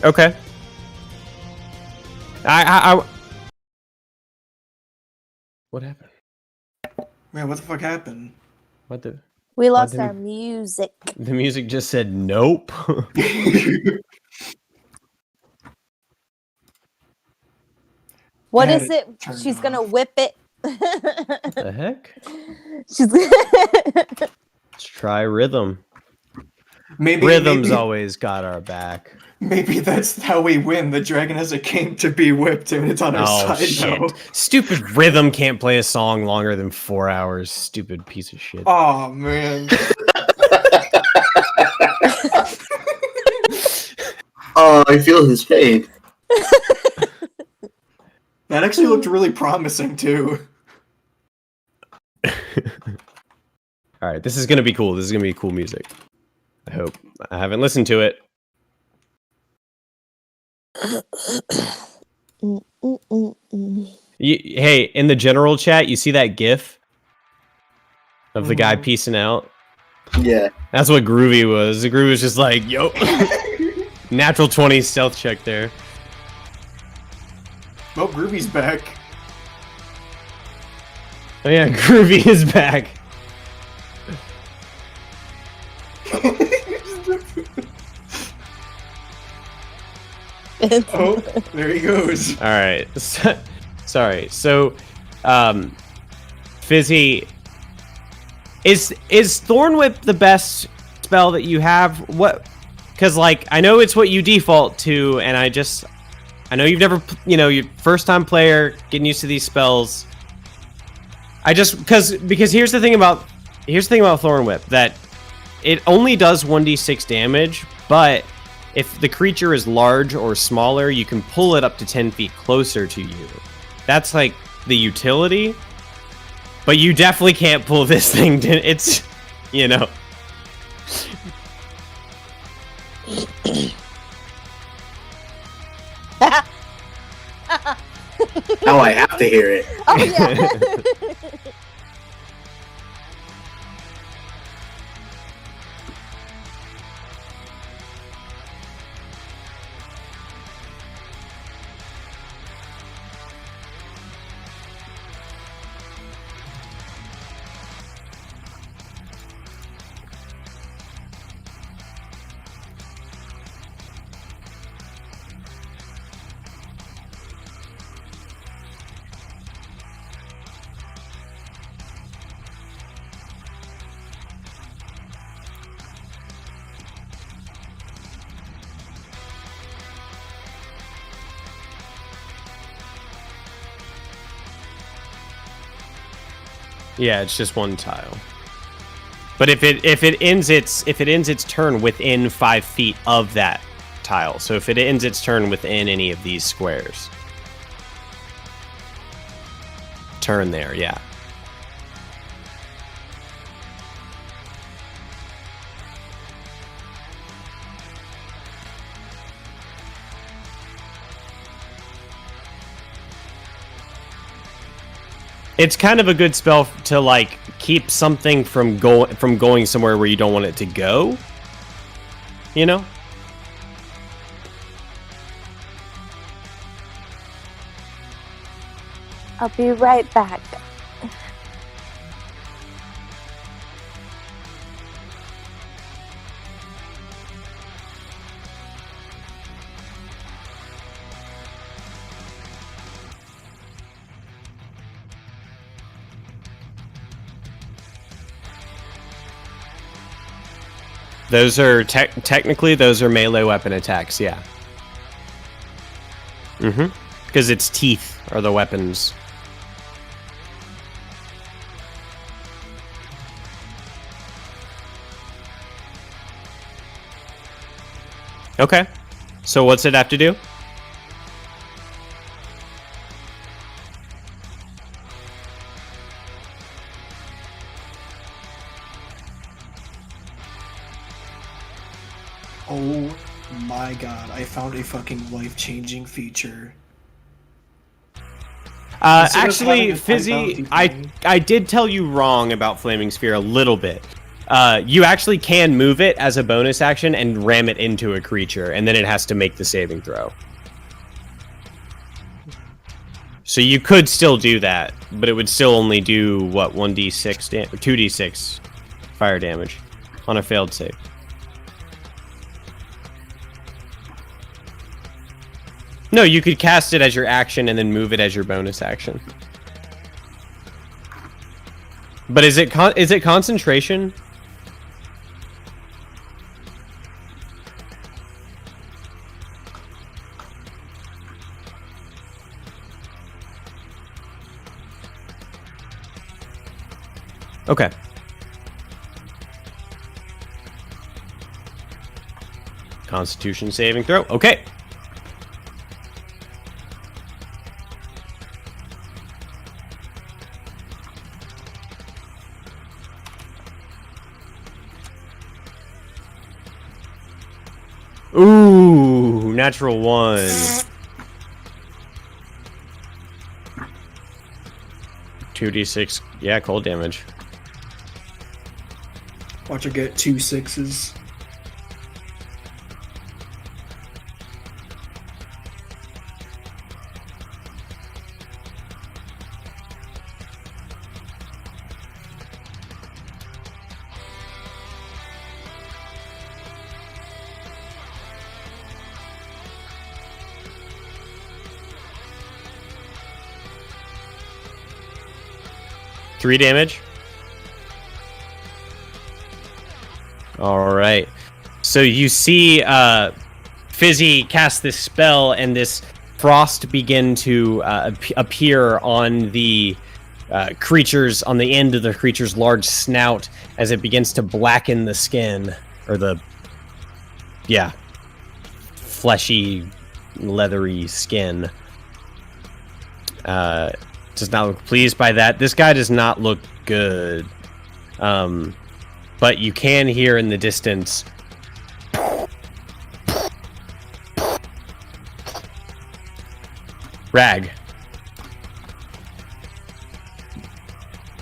S1: Okay. I What happened?
S2: Man, what the fuck happened?
S1: What the?
S4: We lost
S1: didn't-
S4: our music.
S1: The music just said nope.
S4: What
S2: had
S4: is
S2: it
S4: it?
S2: turned
S4: She's gonna
S2: off.
S4: whip it.
S1: The heck?
S4: She's.
S1: Let's try rhythm.
S2: Maybe
S1: Rhythm's
S2: maybe,
S1: always got our back.
S2: maybe that's how we win. The dragon has a king to be whipped, and it's on our
S1: Oh
S2: side
S1: shit!
S2: now.
S1: Stupid rhythm can't play a song longer than 4 hours. Stupid piece of shit.
S2: Oh man.
S3: Oh, I feel his pain.
S2: That actually looked really promising too.
S1: All right, this is gonna be cool. This is gonna be cool music. I hope. I haven't listened to it. Hey, in the general chat, you see that GIF of the guy piecing out?
S3: Yeah.
S1: That's what Groovy was. The Groovy was just like, yo. Natural 20 stealth check there.
S2: Oh, Groovy's back.
S1: Oh yeah, Groovy is back.
S2: Oh, there he goes.
S1: All right. Sorry. So, Fizzy, is Thorn Whip the best spell that you have? What? Because like I know it's what you default to, and I know you've never, you're first time player getting used to these spells. Because here's the thing about Thorn Whip, that it only does 1d6 damage, but if the creature is large or smaller, you can pull it up to 10 feet closer to you. That's like the utility. But you definitely can't pull this thing to, it's,
S3: Now I have to hear it.
S4: Oh yeah.
S1: yeah, it's just one tile. But if it ends its turn within 5 feet of that tile, so if it ends its turn within any of these squares, turn there, yeah. It's kind of a good spell to like keep something from going somewhere where you don't want it to go. You know?
S4: I'll be right back.
S1: Those are technically those are melee weapon attacks, yeah. Because its teeth are the weapons. Okay. So what's it have to do?
S2: Oh my god, I found a fucking life-changing feature. Instead of having
S1: Actually,
S2: to fight
S1: Fizzy,
S2: bounty
S1: I did tell you wrong about Flaming Sphere a little bit. You actually can move it as a bonus action and ram it into a creature, and then it has to make the saving throw. So you could still do that, but it would still only do, what, 1d6 or 2d6 fire damage on a failed save. No, you could cast it as your action and then move it as your bonus action. But is it concentration? Okay. Constitution saving throw. Okay. Ooh, natural 1. 2d6, yeah, cold damage.
S2: Watch her get 2 6s.
S1: Three damage. All right. So you see Fizzy cast this spell, and this frost begin to appear on the creatures, on the end of the creature's large snout, as it begins to blacken the skin, or the, yeah, fleshy, leathery skin. Does not look pleased by that. This guy does not look good. But you can hear in the distance. Rag.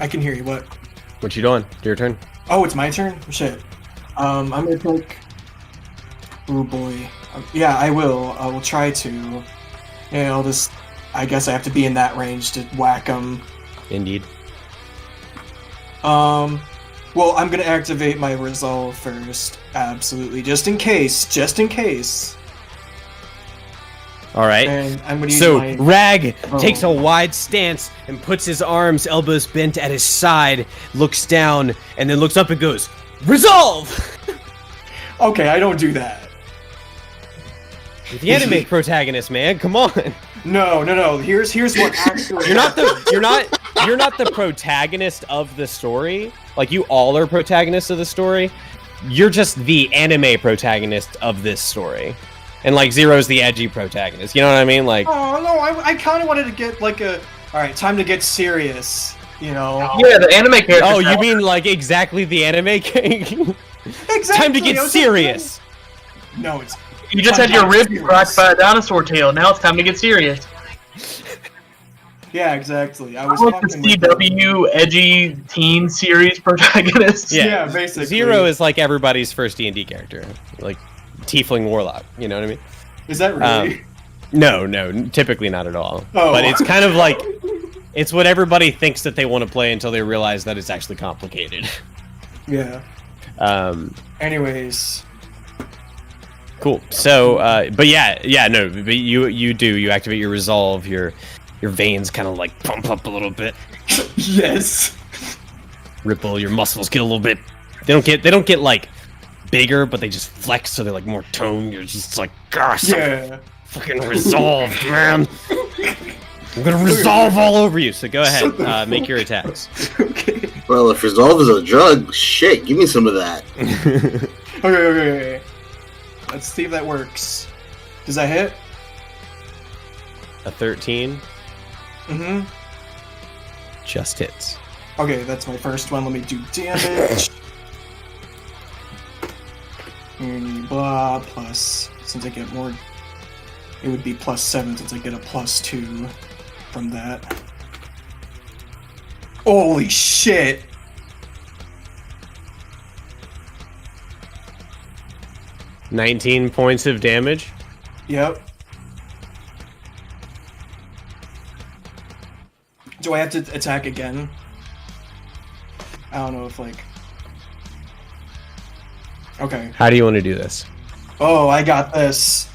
S2: I can hear you. What?
S1: What you doing? Your turn.
S2: Oh, it's my turn? Shit. I'm gonna take... Oh boy. Yeah, I will. I will try to. Yeah, I'll just... I guess I have to be in that range to whack him.
S1: Indeed.
S2: Well, I'm gonna activate my resolve first. Absolutely. Just in case. Just in case.
S1: All right.
S2: And I'm gonna use
S1: So
S2: my...
S1: Rag takes a wide stance and puts his arms, elbows bent at his side, looks down, and then looks up and goes, "Resolve!"
S2: Okay, I don't do that.
S1: The anime protagonist, man, come on.
S2: No. Here's what actually...
S1: You're not the protagonist of the story. Like, you all are protagonists of the story. You're just the anime protagonist of this story. And, like, Zero's the edgy protagonist. You know what I mean? Like,
S2: Oh no, I kind of wanted to get like a. All right, time to get serious. You know.
S5: Yeah, the anime character.
S1: oh, you mean, like, exactly the anime king?
S2: Exactly.
S1: Time to get
S2: I was
S1: serious.
S2: like, no, it's.
S5: You just
S2: time
S5: had
S2: to
S5: your
S2: get
S5: ribs
S2: serious.
S5: cracked by a dinosaur tail. Now it's time to get serious.
S2: Yeah, exactly. I was
S5: Like the
S2: fucking with you.
S5: CW edgy teen series protagonist.
S2: Yeah, basically.
S1: Zero is like everybody's first D&D character. Like, Tiefling Warlock. You know what I mean?
S2: Is that really?
S1: No, typically not at all.
S2: Oh.
S1: But it's kind of like, it's what everybody thinks that they want to play until they realize that it's actually complicated.
S2: Yeah. Anyways.
S1: Cool. So, but but you activate your resolve, your veins kind of like pump up a little bit,
S2: Yes.
S1: ripple, your muscles get a little bit, they don't get like bigger, but they just flex, so they're like more toned. You're just like, gosh,
S2: Yeah.
S1: fucking resolved, man. I'm gonna resolve all over you. So go ahead, make your attacks.
S2: Okay.
S3: Well, if resolve is a drug, shit, give me some of that.
S2: Okay. Let's see if that works. Does that hit?
S1: A 13
S2: Mm-hmm.
S1: just hits.
S2: Okay, that's my first one. Let me do damage. Blah, plus. Since I get more... It would be +7 since I get a +2 from that. Holy shit!
S1: $19 points of damage.
S2: Yep. Do I have to attack again? I don't know if, like... Okay.
S1: How do you want to do this?
S2: Oh, I got this.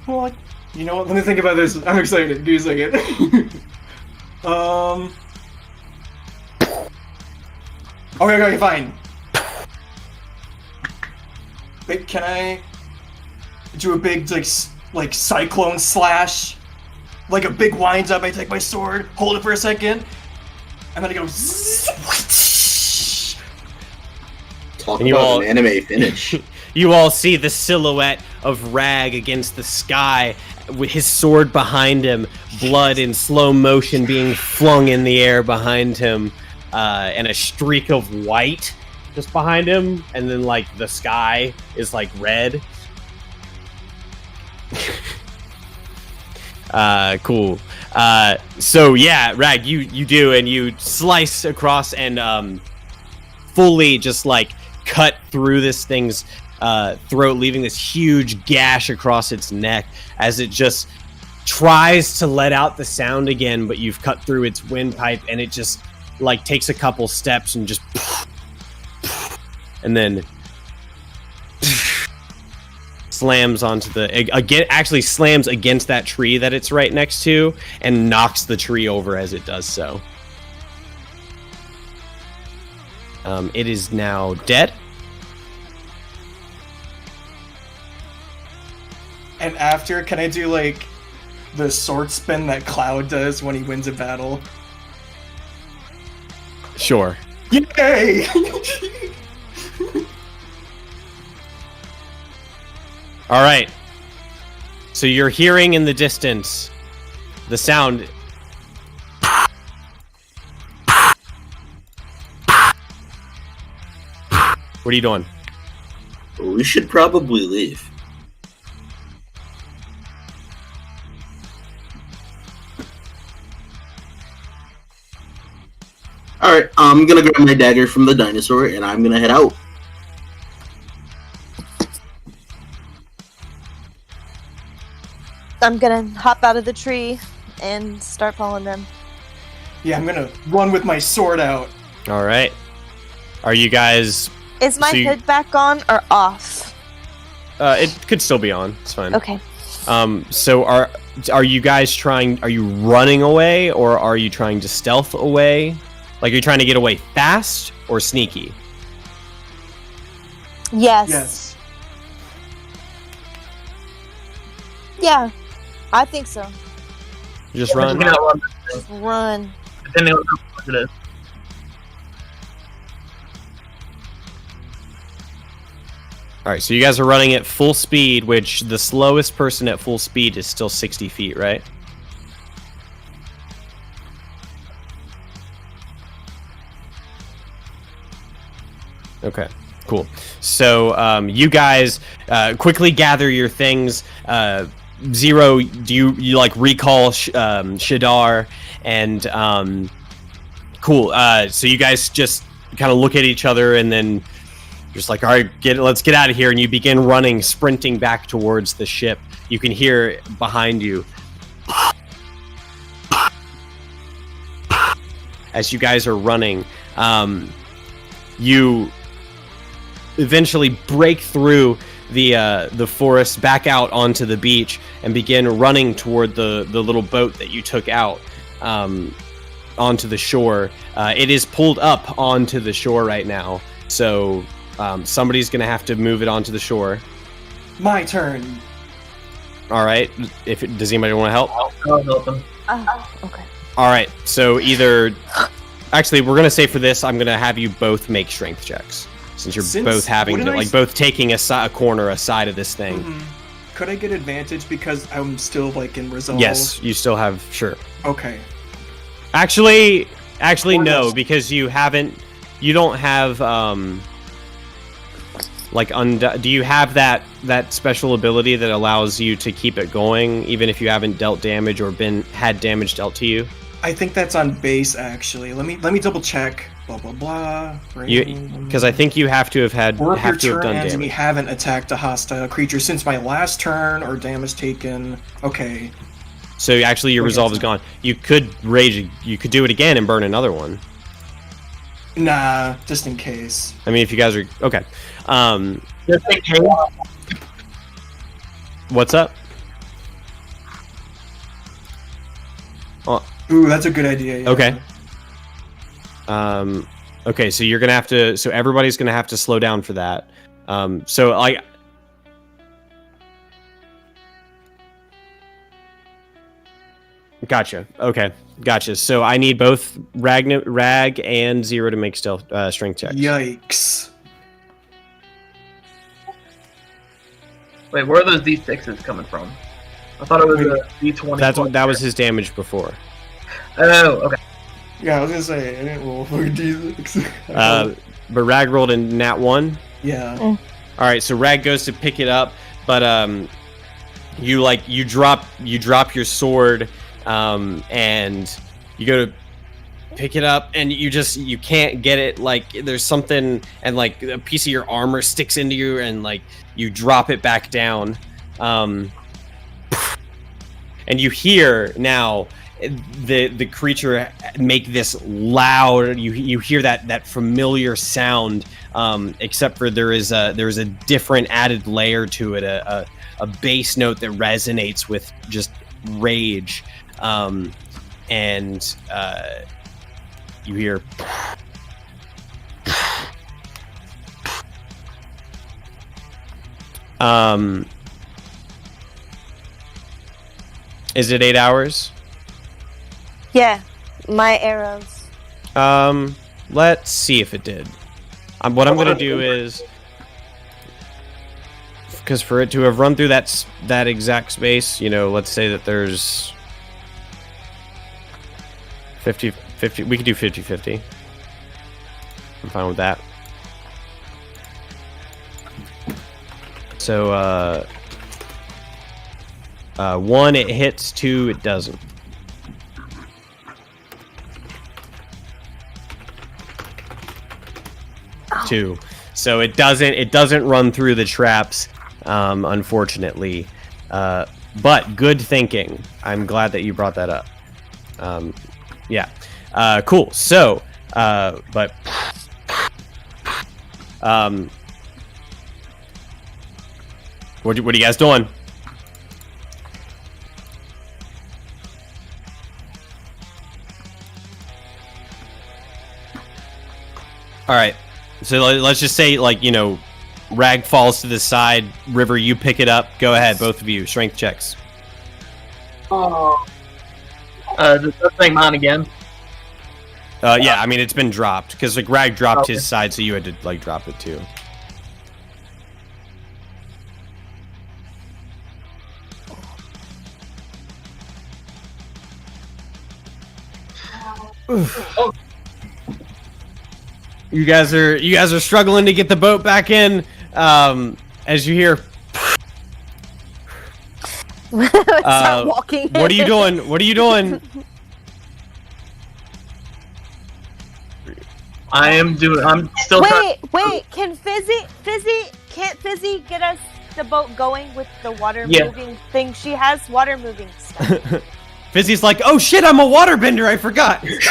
S2: Well, you know what? Let me think about this. I'm excited. Give me a second. Okay, fine. Wait, can I do a big like cyclone slash? Like a big winds up. I take my sword, hold it for a second. I'm gonna go.
S3: Talk
S1: And you
S3: about
S1: all-
S3: an anime finish.
S1: You all see the silhouette of Rag against the sky, with his sword behind him, blood in slow motion being flung in the air behind him, and a streak of white just behind him, and then like the sky is like red. Cool. So yeah, Rag, you do, and you slice across and fully just like cut through this thing's throat, leaving this huge gash across its neck as it just tries to let out the sound again, but you've cut through its windpipe, and it just like takes a couple steps and just and then slams onto actually slams against that tree that it's right next to and knocks the tree over as it does so. It is now dead.
S2: And after, can I do like the sword spin that Cloud does when he wins a battle?
S1: Sure.
S2: Yay!
S1: All right. So you're hearing in the distance the sound. What are you doing?
S3: We should probably leave. Alright, I'm gonna grab my dagger from the dinosaur and I'm gonna head out.
S4: I'm gonna hop out of the tree and start following them.
S2: Yeah, I'm gonna run with my sword out.
S1: All right. Are you guys?
S4: Is my
S1: So you-
S4: hood back on or off?
S1: It could still be on. It's fine.
S4: Okay.
S1: So are you guys trying? Are you running away, or are you trying to stealth away? Like, are you trying to get away fast or sneaky?
S4: Yes.
S2: Yes.
S4: Yeah. I think so.
S1: Just run.
S5: You know,
S4: Run.
S5: depending on how much it is.
S1: All right, so you guys are running at full speed, which the slowest person at full speed is still 60 feet, right? Okay, cool. So you guys quickly gather your things. Zero, do you like recall Shadar and cool. So you guys just kind of look at each other and then just like, all right, let's get out of here. And you begin running, sprinting back towards the ship. You can hear behind you as you guys are running. You eventually break through the forest back out onto the beach and begin running toward the little boat that you took out onto the shore. It is pulled up onto the shore right now, so somebody's gonna have to move it onto the shore.
S2: My turn.
S1: All right. Does anybody want to help?
S5: I'll help him.
S4: Okay.
S1: All right. So actually, we're gonna say for this, I'm gonna have you both make strength checks. Since you're both having to, both taking a corner, a side of this thing.
S2: Mm-hmm. Could I get advantage because I'm still like in resolve?
S1: Yes, you still have, sure.
S2: Okay.
S1: Actually,
S2: Or
S1: no,
S2: less.
S1: because you don't have, do you have that special ability that allows you to keep it going, even if you haven't dealt damage or had damage dealt to you?
S2: I think that's on base actually. Let me double check. Blah blah blah.
S1: Because I think you have to have
S2: Or if your
S1: done
S2: turn ends and
S1: damage.
S2: you haven't attacked a hostile creature since my last turn or damage taken. Okay.
S1: So actually, your
S2: Okay,
S1: resolve
S2: so-
S1: is gone. You could rage. You could do it again and burn another one.
S2: Nah, just in case.
S1: I mean, if you guys are okay.
S5: Just in case.
S1: What's up?
S2: Ooh, that's a good idea. Yeah.
S1: Okay. Okay, so you're gonna have to. So everybody's gonna have to slow down for that. So like. Gotcha. Okay, gotcha. So I need both Rag and Zero to make stealth strength checks.
S2: Yikes.
S5: Wait, where are those D6s coming from? I thought it was a D20.
S1: That was his damage before.
S5: Oh, okay.
S2: Yeah, I was gonna say I didn't roll for D6.
S1: But Rag rolled in nat 1.
S2: Yeah.
S1: All right, so Rag goes to pick it up, but you drop your sword, and you go to pick it up, and you can't get it. Like there's something, and like a piece of your armor sticks into you, and like you drop it back down, and you hear now the creature make this loud. You hear that familiar sound, except for there is a different added layer to it, a bass note that resonates with just rage, and you hear. Is it 8 hours?
S4: Yeah, my arrows.
S1: Let's see if it did. What I'm gonna do is, because for it to have run through that exact space, let's say that there's 50, we could do 50-50. I'm fine with that. So, 1, it hits, 2, it doesn't.
S4: Oh.
S1: 2. So it doesn't run through the traps, unfortunately. But good thinking. I'm glad that you brought that up. Yeah. Cool. So, but what are you guys doing? All right. So let's just say, Rag falls to the side. River, you pick it up. Go ahead, both of you. Strength checks.
S5: Just saying mine again.
S1: Yeah, I mean, it's been dropped. Because, Rag dropped his side, so you had to, drop it, too. You guys are struggling to get the boat back in. As you hear,
S4: Start walking.
S1: what are you doing? What are you doing?
S5: I'm still trying.
S4: Wait, can't Fizzy get us the boat going with the water
S5: Yeah.
S4: moving thing? She has water moving stuff.
S1: Fizzy's like, oh shit, I'm a waterbender, I forgot.
S4: She's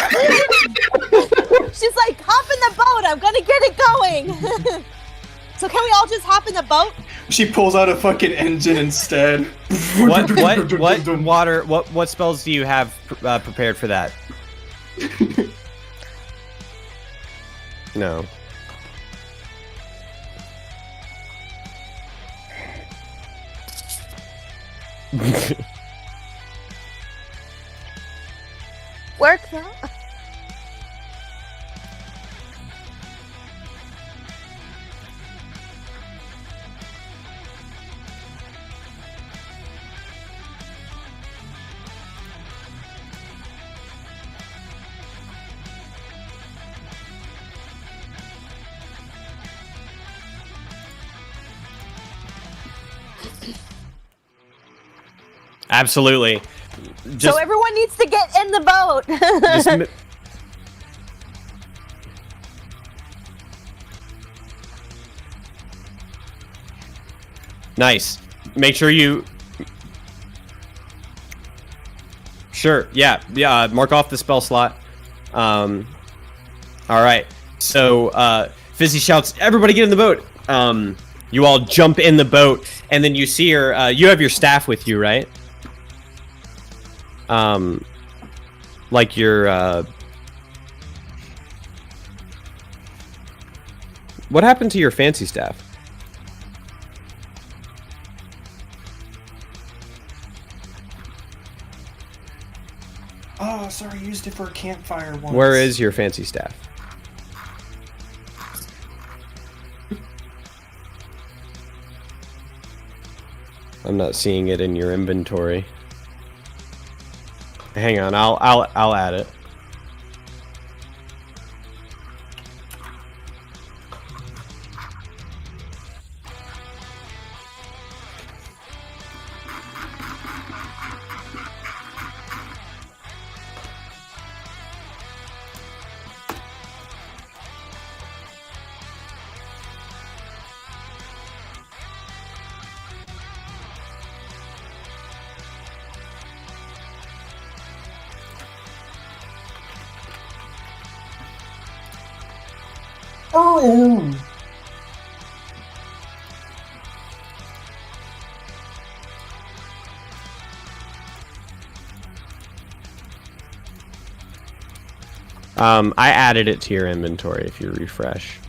S4: like, hop in the boat, I'm gonna get it going. So can we all just hop in the boat?
S2: She pulls out a fucking engine instead.
S1: What spells do you have prepared for that? No.
S4: Work that.
S1: Absolutely.
S4: So everyone needs to get in the boat.
S1: just m- Nice. Make sure you. Sure. Yeah. Mark off the spell slot. All right. So Fizzy shouts, "Everybody get in the boat!" You all jump in the boat, and then you see her. You have your staff with you, right? Like your. What happened to your fancy staff?
S2: Oh, sorry, I used it for a campfire once.
S1: Where is your fancy staff? I'm not seeing it in your inventory. Hang on, I'll add it.
S2: Oh,
S1: I added it to your inventory if you refresh.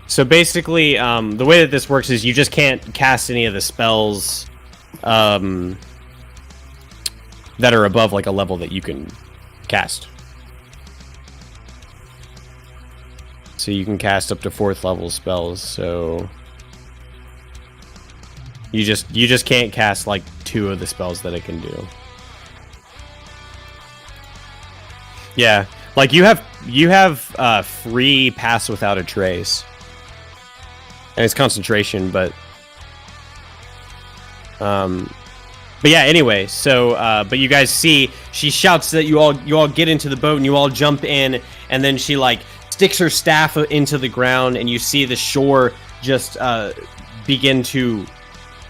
S1: So basically, the way that this works is you just can't cast any of the spells that are above like a level that you can cast. So you can cast up to 4th level spells, so you just can't cast like 2 of the spells that it can do. Yeah, like you have free pass without a trace. And it's concentration, but yeah, anyway, so but you guys see she shouts that you all get into the boat and you all jump in, and then she like sticks her staff into the ground, and you see the shore just begin to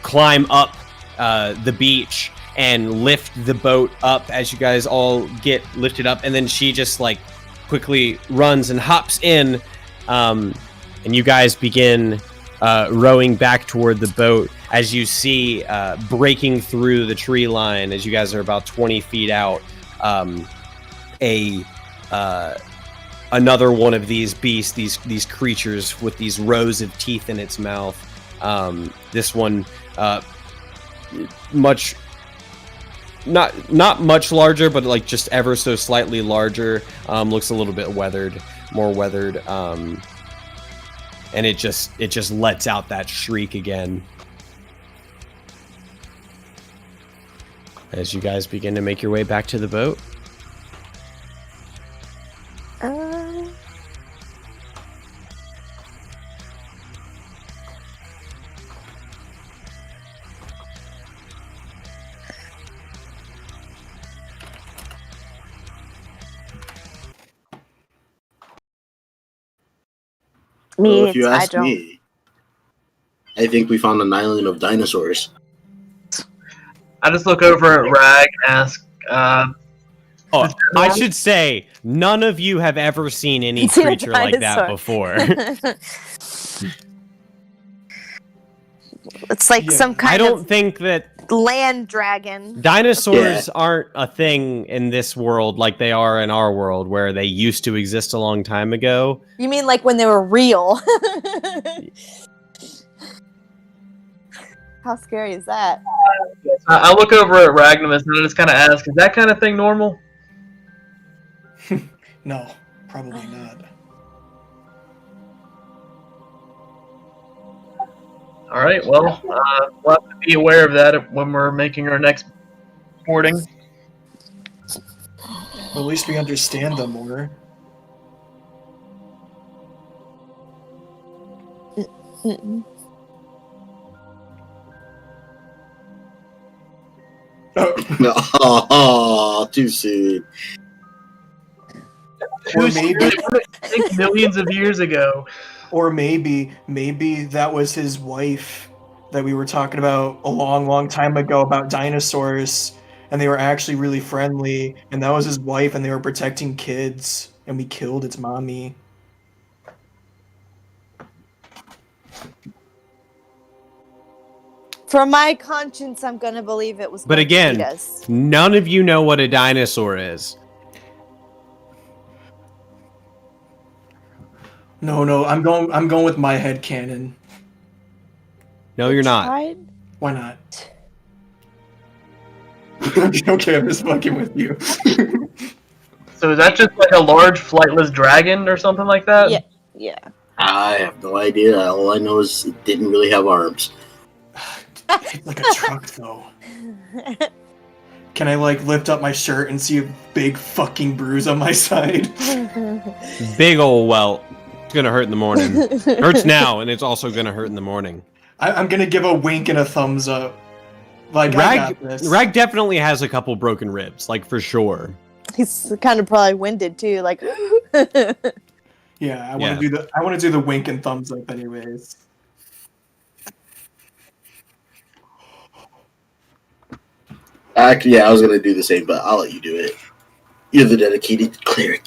S1: climb up the beach and lift the boat up as you guys all get lifted up, and then she just like quickly runs and hops in, and you guys begin rowing back toward the boat as you see breaking through the tree line as you guys are about 20 feet out, another one of these beasts, these creatures with these rows of teeth in its mouth. This one not much larger, but like just ever so slightly larger. Looks a little bit more weathered. And it just lets out that shriek again. as you guys begin to make your way back to the boat.
S3: Well, if you
S4: I
S3: ask
S4: don't.
S3: me, I think we found an island of dinosaurs.
S5: I just look over at Rag and ask,
S1: Oh, I should say, none of you have ever seen any
S4: Seen a
S1: creature like that
S4: dinosaur.
S1: before.
S4: It's like
S2: Yeah.
S4: some
S1: I
S4: kind
S1: don't
S4: of
S1: think that
S4: land dragon.
S1: dinosaurs aren't a thing in this world like they are in our world, where they used to exist a long time ago.
S4: You mean like when they were real? How scary is that?
S5: I look over at Ragnamus and I just kind of ask, is that kind of thing normal?
S2: No, probably not.
S5: All right, well, we'll have to be aware of that when we're making our next boarding.
S2: At least we understand them more.
S4: Mm-mm.
S3: Oh, too soon.
S2: Or maybe,
S5: I think millions of years ago.
S2: or maybe that was his wife that we were talking about a long time ago about dinosaurs, and they were actually really friendly, and that was his wife, and they were protecting kids, and we killed its mommy.
S4: For my conscience, I'm gonna believe it was.
S1: But again,
S4: Margaritas.
S1: none of you know what a dinosaur is.
S2: No, I'm going with my head canon.
S1: No, you're not.
S4: Tried?
S2: Why not? Okay, I'm just fucking with you.
S5: So is that just like a large flightless dragon or something like that?
S4: Yeah. Yeah.
S3: I have no idea. All I know is it didn't really have arms.
S2: It's like a truck, though. Can I like lift up my shirt and see a big fucking bruise on my side?
S1: Big ol' welt. It's gonna hurt in the morning. Hurts now, and it's also gonna hurt in the morning.
S2: I'm gonna give a wink and a thumbs up. Like, I got this.
S1: Rag definitely has a couple broken ribs, like for sure.
S4: He's kind of probably winded too. Like.
S2: Yeah, I
S1: Yeah.
S2: want to do the wink and thumbs up, anyways.
S3: Actually, yeah, I was gonna do the same, but I'll let you do it. You're the dedicated cleric.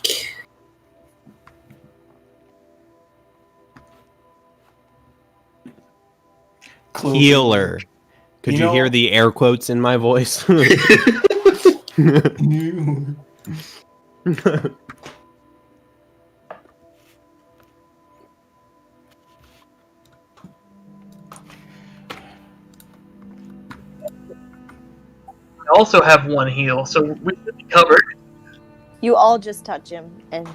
S2: Clover.
S1: Healer. Could
S2: You
S1: you
S2: know-
S1: hear the air quotes in my voice?
S5: I also have one heal, so we should be covered.
S4: You all just touch him, and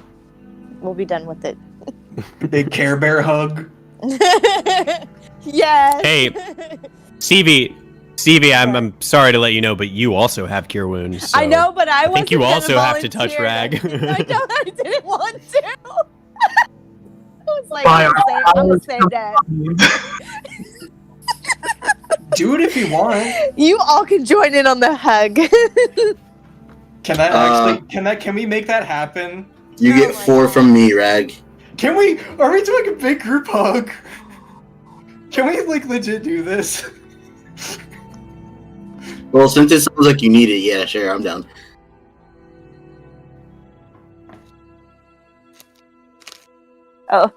S4: we'll be done with it.
S2: Big Care Bear hug.
S4: Yes.
S1: Hey. Stevie, I'm sorry to let you know, but you also have cure wounds.
S4: I
S1: so
S4: know, but I
S1: I think you
S4: wasn't
S1: also
S4: gonna
S1: have to touch
S4: volunteer.
S1: Rag.
S4: I didn't want to. I was like,
S5: Fire.
S4: I'm gonna say that.
S2: Do it if you want.
S4: You all can join in on the hug.
S2: Can that actually? Can we make that happen?
S3: You
S4: Oh
S3: get
S4: my
S3: 4
S4: God.
S3: from me, Rag.
S2: Can we? Are we doing a big group hug? Can we like legit do this?
S3: Well, since it sounds like you need it, yeah, sure, I'm down.
S4: Oh.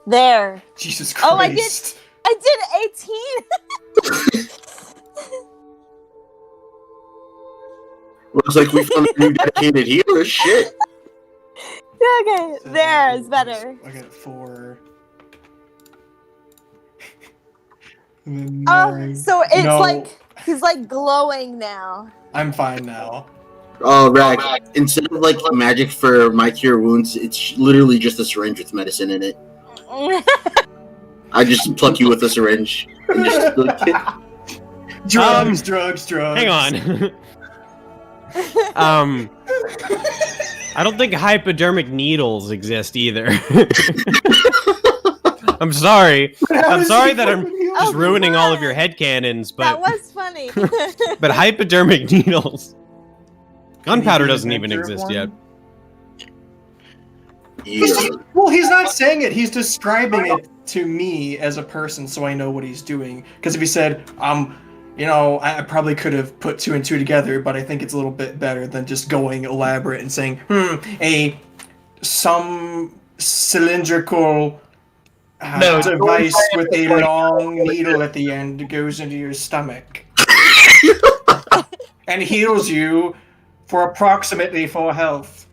S4: There.
S2: Jesus Christ!
S4: Oh, I did 18.
S3: Looks like we found a new dedicated healer. Shit.
S4: Okay, there is better.
S2: I got 4. And then
S4: Oh,
S2: 9.
S4: so it's
S2: No.
S4: like he's like glowing now.
S2: I'm fine now.
S3: Oh, Rag, instead of like magic for my cure wounds, it's literally just a syringe with medicine in it. I just pluck you with a syringe and just
S2: Drugs.
S1: Hang on. I don't think hypodermic needles exist either. I'm sorry. I'm sorry that I'm just ruining all of your headcanons,
S4: That
S1: but
S4: was funny.
S1: but hypodermic needles. Gunpowder
S2: Maybe the
S1: doesn't even
S2: inventor of
S1: exist
S2: one?
S1: yet.
S3: Yeah.
S2: Well, he's not saying it. He's describing it to me as a person, so I know what he's doing. Because if he said, I probably could have put two and two together, but I think it's a little bit better than just going elaborate and saying, some cylindrical device with a long needle at the end goes into your stomach and heals you for approximately full health.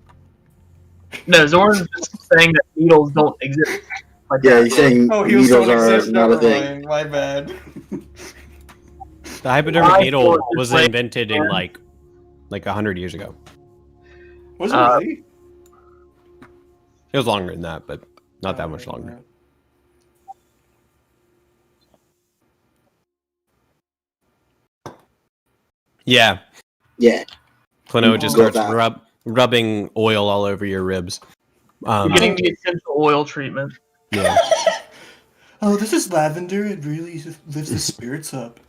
S5: No, Zoran's just saying that needles don't exist. Like
S3: Yeah,
S5: that.
S3: he's saying
S2: Oh, heels
S3: needles
S2: don't
S3: are
S2: exist.
S3: not a
S2: Never
S3: thing.
S2: mind. My bad.
S1: The hypodermic
S5: I
S1: needle
S5: thought
S1: was
S5: it's
S1: invented in like 100 years ago.
S2: Was it really?
S1: It was longer than that, but not that much longer. Yeah,
S3: Yeah.
S1: Clino just
S3: Go
S1: starts
S3: back.
S1: rubbing oil all over your ribs.
S5: You're getting the essential oil treatment.
S1: Yeah.
S2: Oh, this is lavender. It really lifts the spirits up.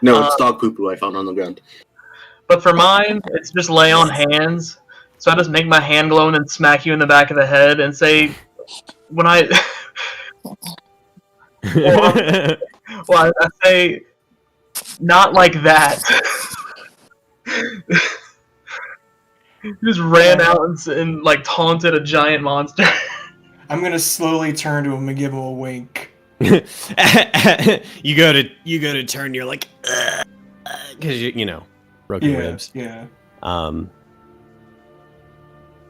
S3: No, it's dog poo poo I found on the ground.
S5: But for mine, it's just lay on hands. So I just make my hand glow and then smack you in the back of the head and say, when I, well, I say, not like that. He just ran out and like taunted a giant monster.
S2: I'm gonna slowly turn to him and give him a wink.
S1: you go to turn. You're like, because you broken ribs.
S2: Yeah.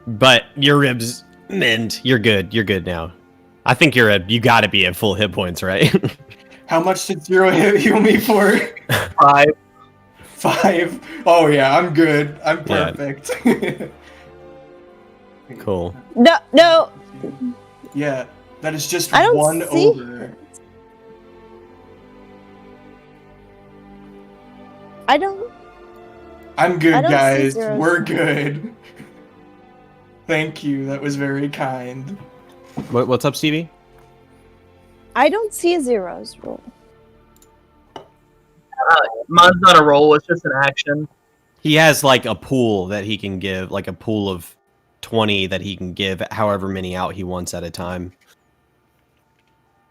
S1: But your ribs mend. You're good. You're good now. I think you gotta be at full hit points, right?
S2: How much did Zero heal me for?
S5: 5.
S2: 5. Oh yeah, I'm good. I'm
S1: Yeah.
S2: perfect.
S1: Cool.
S4: No.
S2: Yeah, that is just
S4: I don't
S2: one
S4: see-
S2: over.
S4: I don't.
S2: I'm good,
S4: I don't see
S2: guys.
S4: zeros.
S2: We're good. Thank you. That was very kind.
S1: What's up, Stevie?
S4: I don't see zeros roll.
S5: Mine's not a roll, it's just an action.
S1: He has like a pool that he can give, like a pool of 20 that he can give however many out he wants at a time.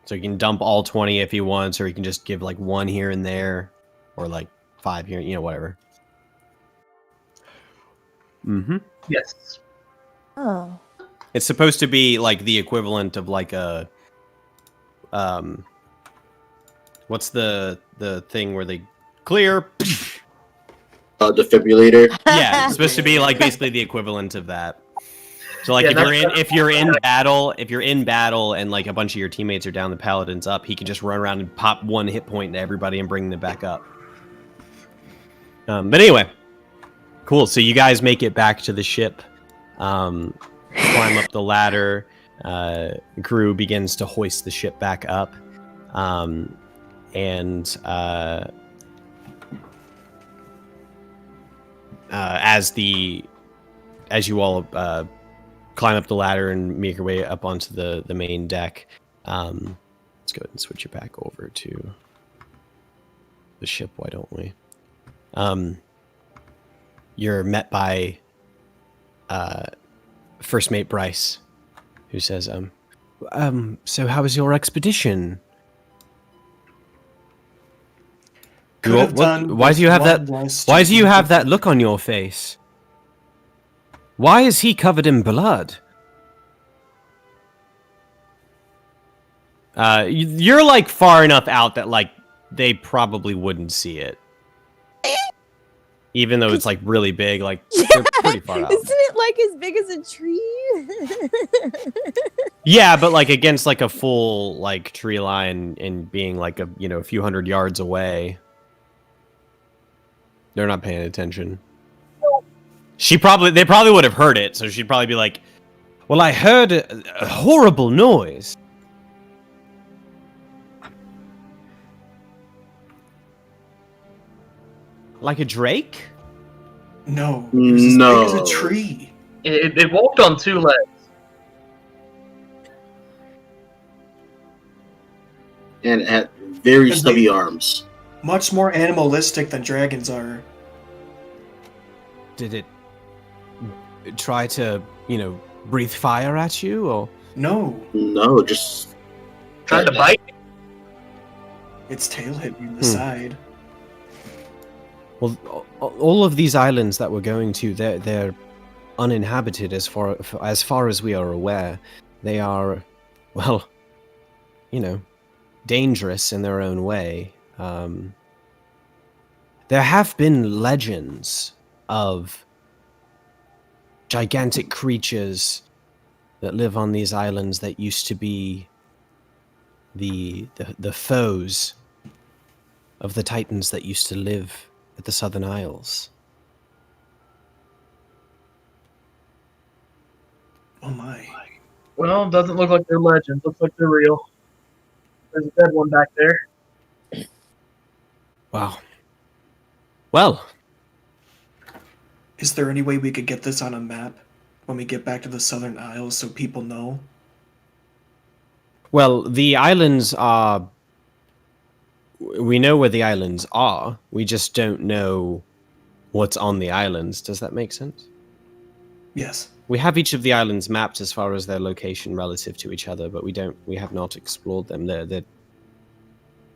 S1: So he can dump all 20 if he wants, or he can just give like one here and there, or like 5 here, whatever. Mm-hmm.
S5: Yes.
S4: Oh.
S1: It's supposed to be like the equivalent of like a, what's the thing where they clear?
S3: Defibrillator.
S1: Yeah, it's supposed to be like basically the equivalent of that. So like
S5: Yeah,
S1: if you're in battle and like a bunch of your teammates are down, the paladin's up, he can just run around and pop 1 hit point into everybody and bring them back up. But anyway, cool. So you guys make it back to the ship, climb up the ladder. Crew begins to hoist the ship back up, and as you all climb up the ladder and make your way up onto the main deck, let's go ahead and switch it back over to the ship. Why don't we? You're met by First Mate Bryce, who says, so how was your expedition?
S2: Could have done
S1: Why do you have that?
S2: one less
S1: Why do you have
S2: stupid-
S1: that look on your face? Why is he covered in blood? You're like far enough out that like they probably wouldn't see it, even though it's like really big. Like they're pretty far out.
S4: Isn't it like as big as a tree?
S1: Yeah, but like against like a full like tree line and being like a a few hundred yards away, they're not paying attention. They probably would have heard it, so she'd probably be like, "Well, I heard a horrible noise." Like a drake?
S2: No, it was as big as a tree.
S5: It walked on two legs.
S3: And it had very
S2: And
S3: stubby
S2: they-
S3: arms.
S2: Much more animalistic than dragons are.
S1: Did it try to, breathe fire at you, or?
S2: No,
S3: No, just
S5: Tried to bite.
S2: its tail hit me in the side.
S1: Well, all of these islands that we're going to, they're uninhabited as far as we are aware. They are, well, dangerous in their own way. There have been legends of gigantic creatures that live on these islands that used to be the foes of the titans that used to live at the Southern Isles.
S2: Oh my.
S5: Well, doesn't look like they're legends. Looks like they're real. There's a dead one back there.
S1: Wow. Well,
S2: Is there any way we could get this on a map when we get back to the Southern Isles so people know?
S1: the islands are. We know where the islands are. We just don't know what's on the islands. Does that make sense?
S2: Yes.
S1: We have each of the islands mapped as far as their location relative to each other, but we have not explored them. It's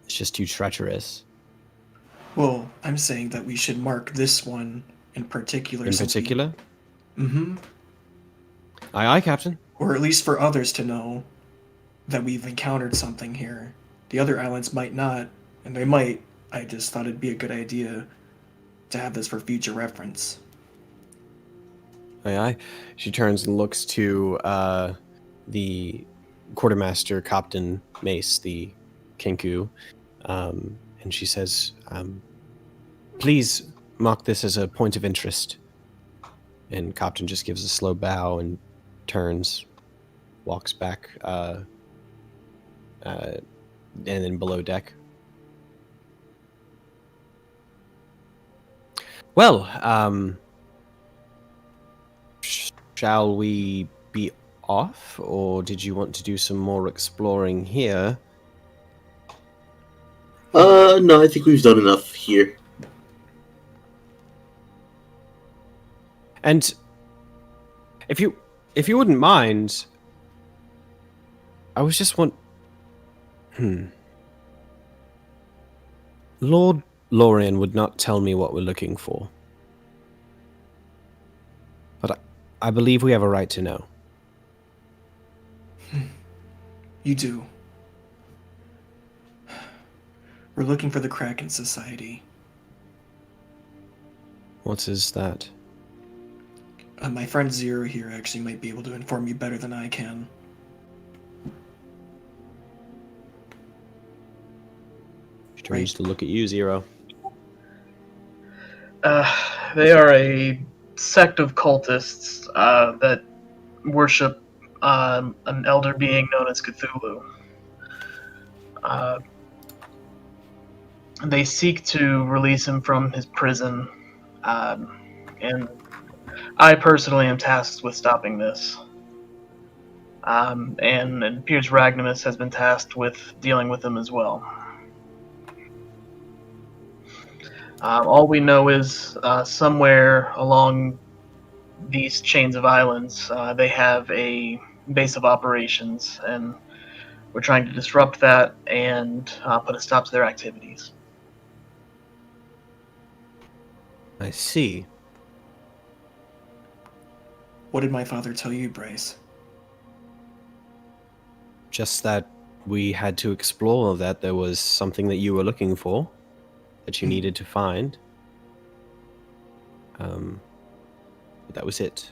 S1: just too treacherous.
S2: Well, I'm saying that we should mark this one in particular.
S1: In particular?
S2: Mm-hmm.
S1: Aye, aye, Captain.
S2: Or at least for others to know that we've encountered something here. The other islands might not, and they might. I just thought it'd be a good idea to have this for future reference.
S1: Aye, aye. She turns and looks to the quartermaster, Captain Mace, the Kinku, and she says, please mark this as a point of interest. And Captain just gives a slow bow and turns, walks back, and then below deck. Well, shall we be off, or did you want to do some more exploring here?
S3: No, I think we've done enough here.
S1: And if you wouldn't mind, I was just Lord Lorien would not tell me what we're looking for. But I believe we have a right to know.
S2: You do. We're looking for the Kraken Society.
S1: What is that?
S2: My friend Zero here actually might be able to inform you better than I can.
S1: She turns to look at you, Zero.
S5: They are a sect of cultists that worship an elder being known as Cthulhu. They seek to release him from his prison, and I personally am tasked with stopping this. And it appears Ragnamus has been tasked with dealing with him as well. All we know is somewhere along these chains of islands, they have a base of operations, and we're trying to disrupt that and put a stop to their activities.
S1: I see.
S2: What did my father tell you, Bryce?
S1: Just that we had to explore, that there was something that you were looking for, that you needed to find. But that was it.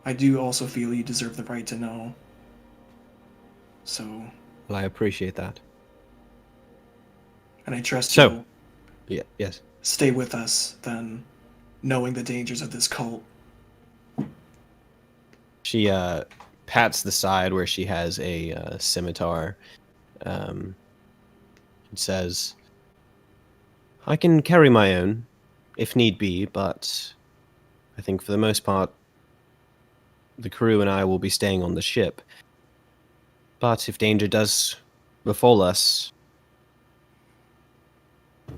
S2: I do also feel you deserve the right to know. So,
S1: Well, I appreciate that.
S2: and I trust
S1: So-
S2: you'll
S1: Yeah. Yes.
S2: stay with us then, knowing the dangers of this cult.
S1: She pats the side where she has a scimitar, and says, I can carry my own, if need be, but I think for the most part, the crew and I will be staying on the ship. But if danger does befall us,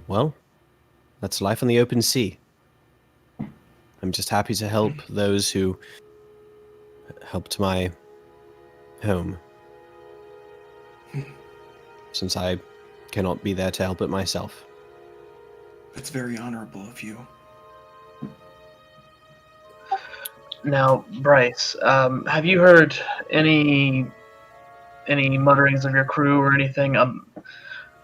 S1: well, that's life on the open sea. I'm just happy to help those who helped my home. Since I cannot be there to help it myself.
S2: It's very honorable of you.
S5: Now, Bryce, have you heard any mutterings of your crew or anything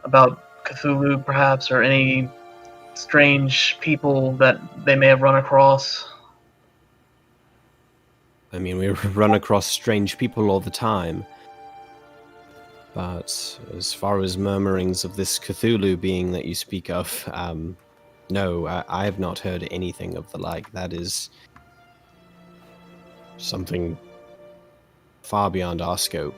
S5: about Cthulhu, perhaps, or any strange people that they may have run across?
S1: I mean, we run across strange people all the time. But as far as murmurings of this Cthulhu being that you speak of, no, I have not heard anything of the like. That is something far beyond our scope.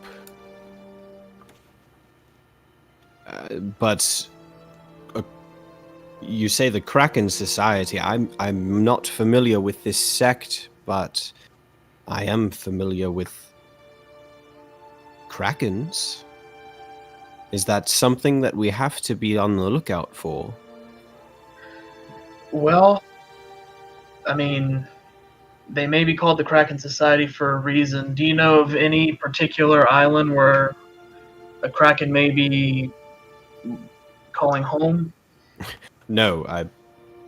S1: But you say the Kraken Society. I'm not familiar with this sect, but I am familiar with Krakens. Is that something that we have to be on the lookout for?
S5: Well, I mean, they may be called the Kraken Society for a reason. Do you know of any particular island where a Kraken may be calling home?
S1: No,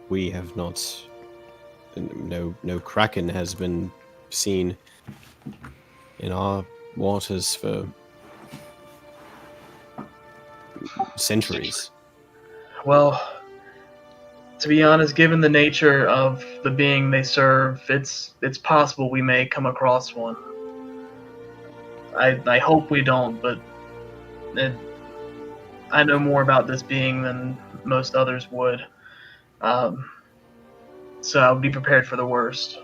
S1: we have not. No Kraken has been seen in our waters for centuries.
S5: Well, to be honest, given the nature of the being they serve, it's possible we may come across one. I hope we don't, but I know more about this being than most others would. So I would be prepared for the worst.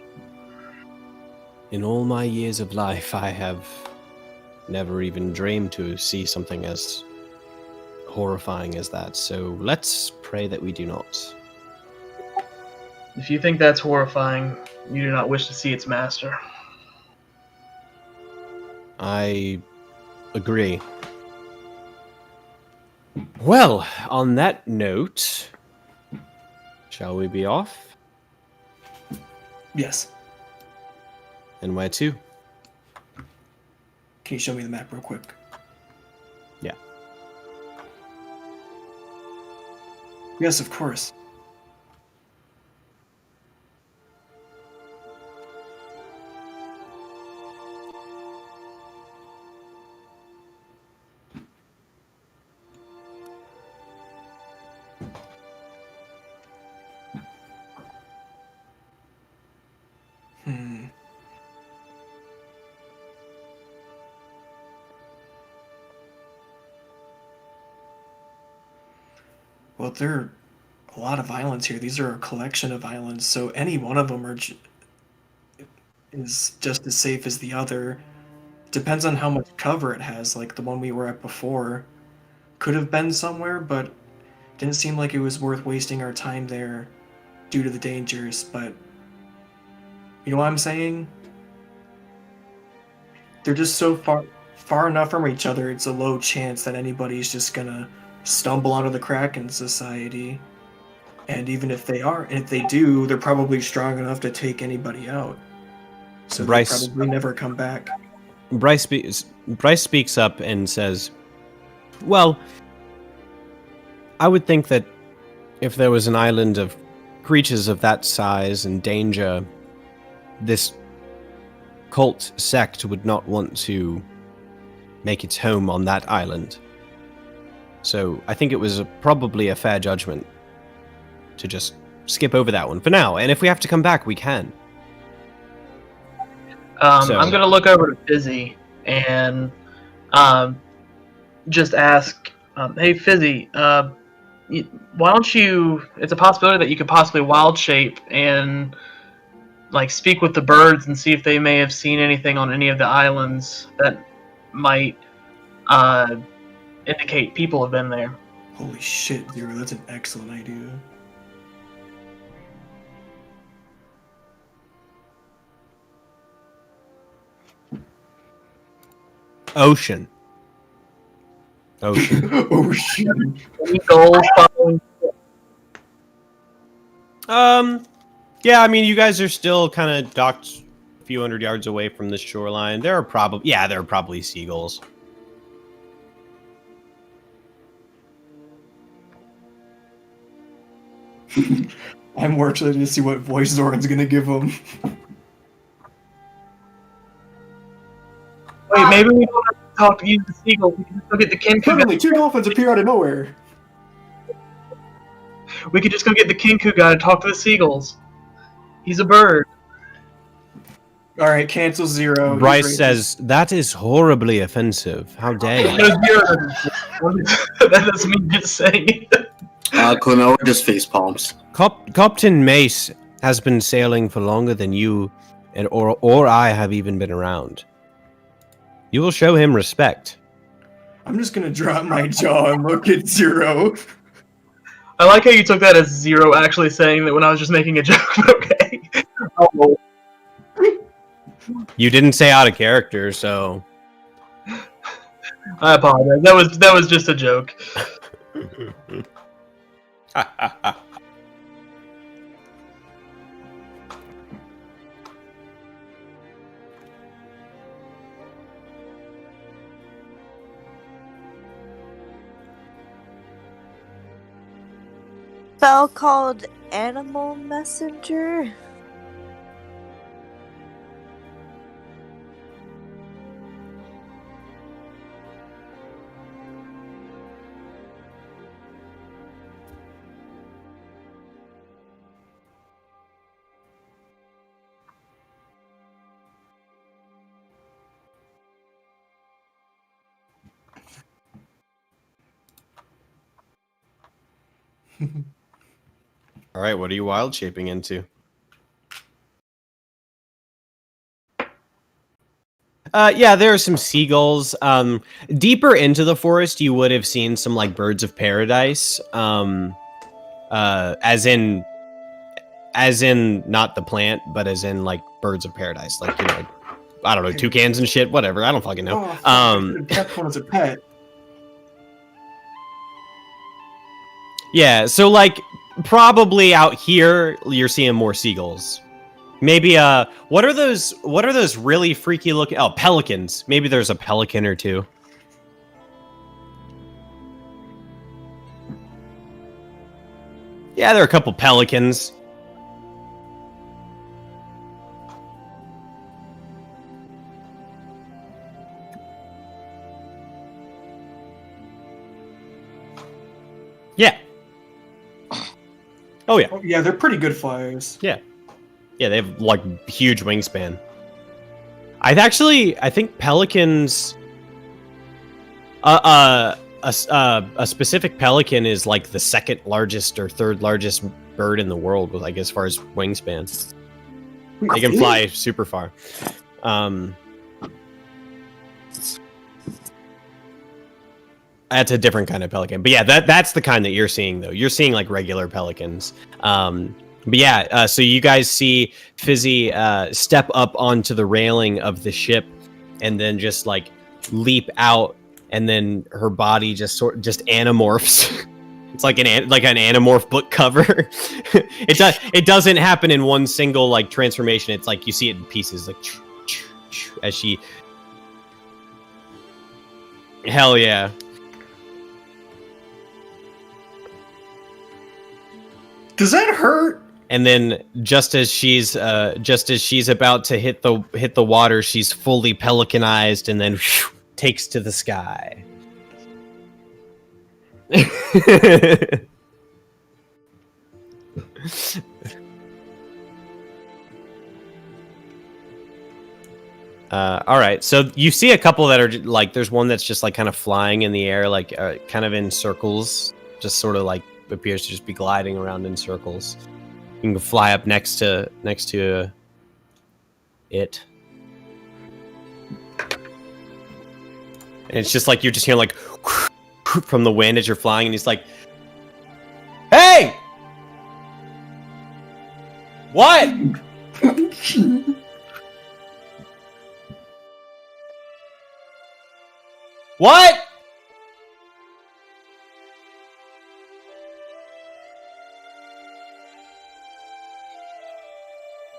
S1: In all my years of life, I have never even dreamed to see something as horrifying as that, so let's pray that we do not.
S5: If you think that's horrifying, you do not wish to see its master.
S1: I agree. Well, on that note, shall we be off?
S2: Yes.
S1: And where to?
S2: Can you show me the map real quick?
S1: Yeah.
S2: Yes, of course. Well, there are a lot of islands here. These are a collection of islands, so any one of them is just as safe as the other. Depends on how much cover it has. Like the one we were at before could have been somewhere, but didn't seem like it was worth wasting our time there due to the dangers. But you know what I'm saying? They're just so far enough from each other. It's a low chance that anybody's just gonna stumble onto the Kraken Society. And even if they do, they're probably strong enough to take anybody out. So
S1: Bryce-
S2: they'll probably never come back.
S1: Bryce speaks up and says, well, I would think that if there was an island of creatures of that size and danger, this cult sect would not want to make its home on that island. So I think it was probably a fair judgment to just skip over that one for now. And if we have to come back, we can.
S5: I'm going to look over to Fizzy and just ask, hey, Fizzy, why don't you... It's a possibility that you could possibly wild shape and like speak with the birds and see if they may have seen anything on any of the islands that might indicate people have been there.
S2: Holy shit, Zero, that's an excellent idea.
S1: Ocean.
S2: Oh shit.
S5: Any goals following?
S1: Yeah, I mean, you guys are still kind of docked a few hundred yards away from the shoreline. There are probably seagulls.
S2: I'm more excited to see what voice Zoran's gonna give him.
S5: Wait, maybe we don't have to talk to use the seagull. We can just go get the Kinku
S2: Suddenly,
S5: guy.
S2: two dolphins appear out of nowhere.
S5: We could just go get the Kinku guy and talk to the seagulls. He's a bird.
S2: Alright, cancel Zero. He's
S1: Bryce
S2: racist.
S1: says, that is horribly offensive. How dare you?
S5: No, Zero. That doesn't mean just saying it.
S3: Clenoa just face palms.
S1: Captain Mace has been sailing for longer than you or I have even been around. You will show him respect.
S2: I'm just gonna drop my jaw and look at Zero.
S5: I like how you took that as Zero actually saying that when I was just making a joke. Okay. Oh,
S1: You didn't say out of character, so...
S5: I apologize. That was just a joke.
S4: Spell called Animal Messenger.
S1: All right, what are you wild shaping into? Yeah, there are some seagulls. Deeper into the forest, you would have seen some like birds of paradise. As in not the plant, but as in like birds of paradise, like, you know, I don't know, toucans and shit, whatever. I don't fucking know.
S2: Oh, fuck, I should've kept one as a pet.
S1: Yeah, so like probably out here you're seeing more seagulls. Maybe what are those really freaky looking pelicans. Maybe there's a pelican or two. Yeah, there are a couple pelicans. Yeah. Oh yeah.
S2: Oh, yeah, they're pretty good flyers.
S1: Yeah, they have like huge wingspan. I think pelicans. A specific pelican is like the second largest or third largest bird in the world, like as far as wingspan. They can fly super far. That's a different kind of pelican, but yeah, that's the kind that you're seeing though. You're seeing like regular pelicans. But yeah, so you guys see Fizzy step up onto the railing of the ship, and then just like leap out, and then her body just anamorphs. It's like an anamorph book cover. It doesn't happen in one single like transformation. It's like you see it in pieces, like as she. Hell yeah.
S2: Does that hurt?
S1: And then just as she's about to hit the water, she's fully pelicanized and then takes to the sky. All right, so you see a couple that are like, there's one that's just like kind of flying in the air, like kind of in circles, just sort of like appears to just be gliding around in circles. You can fly up next to it, and it's just like you're just hearing like from the wind as you're flying, and he's like, "Hey, what? What?"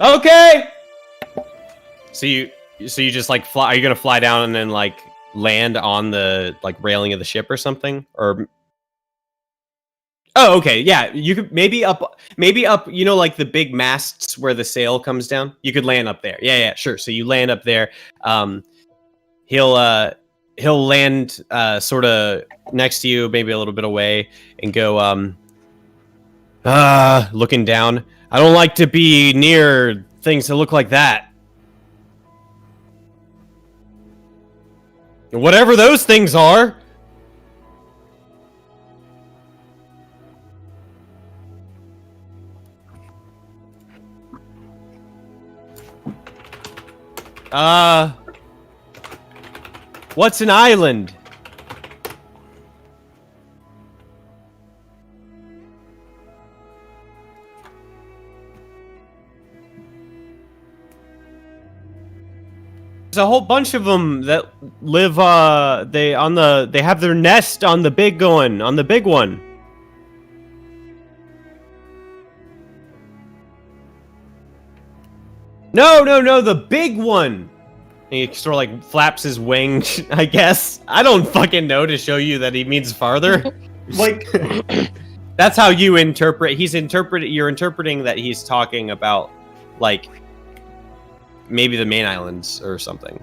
S1: Okay. So you just like fly? Are you gonna fly down and then like land on the like railing of the ship or something? Or oh, okay, yeah. You could maybe up. You know, like the big masts where the sail comes down. You could land up there. Yeah, sure. So you land up there. He'll land sort of next to you, maybe a little bit away, and go looking down. I don't like to be near things that look like that. Whatever those things are. What's an island? There's a whole bunch of them that live. They have their nest on the big one. No, the big one. And he sort of like flaps his wings, I guess. I don't fucking know to show you that he means farther.
S2: Like,
S1: that's how you interpret. You're interpreting that he's talking about, like, maybe the main islands or something.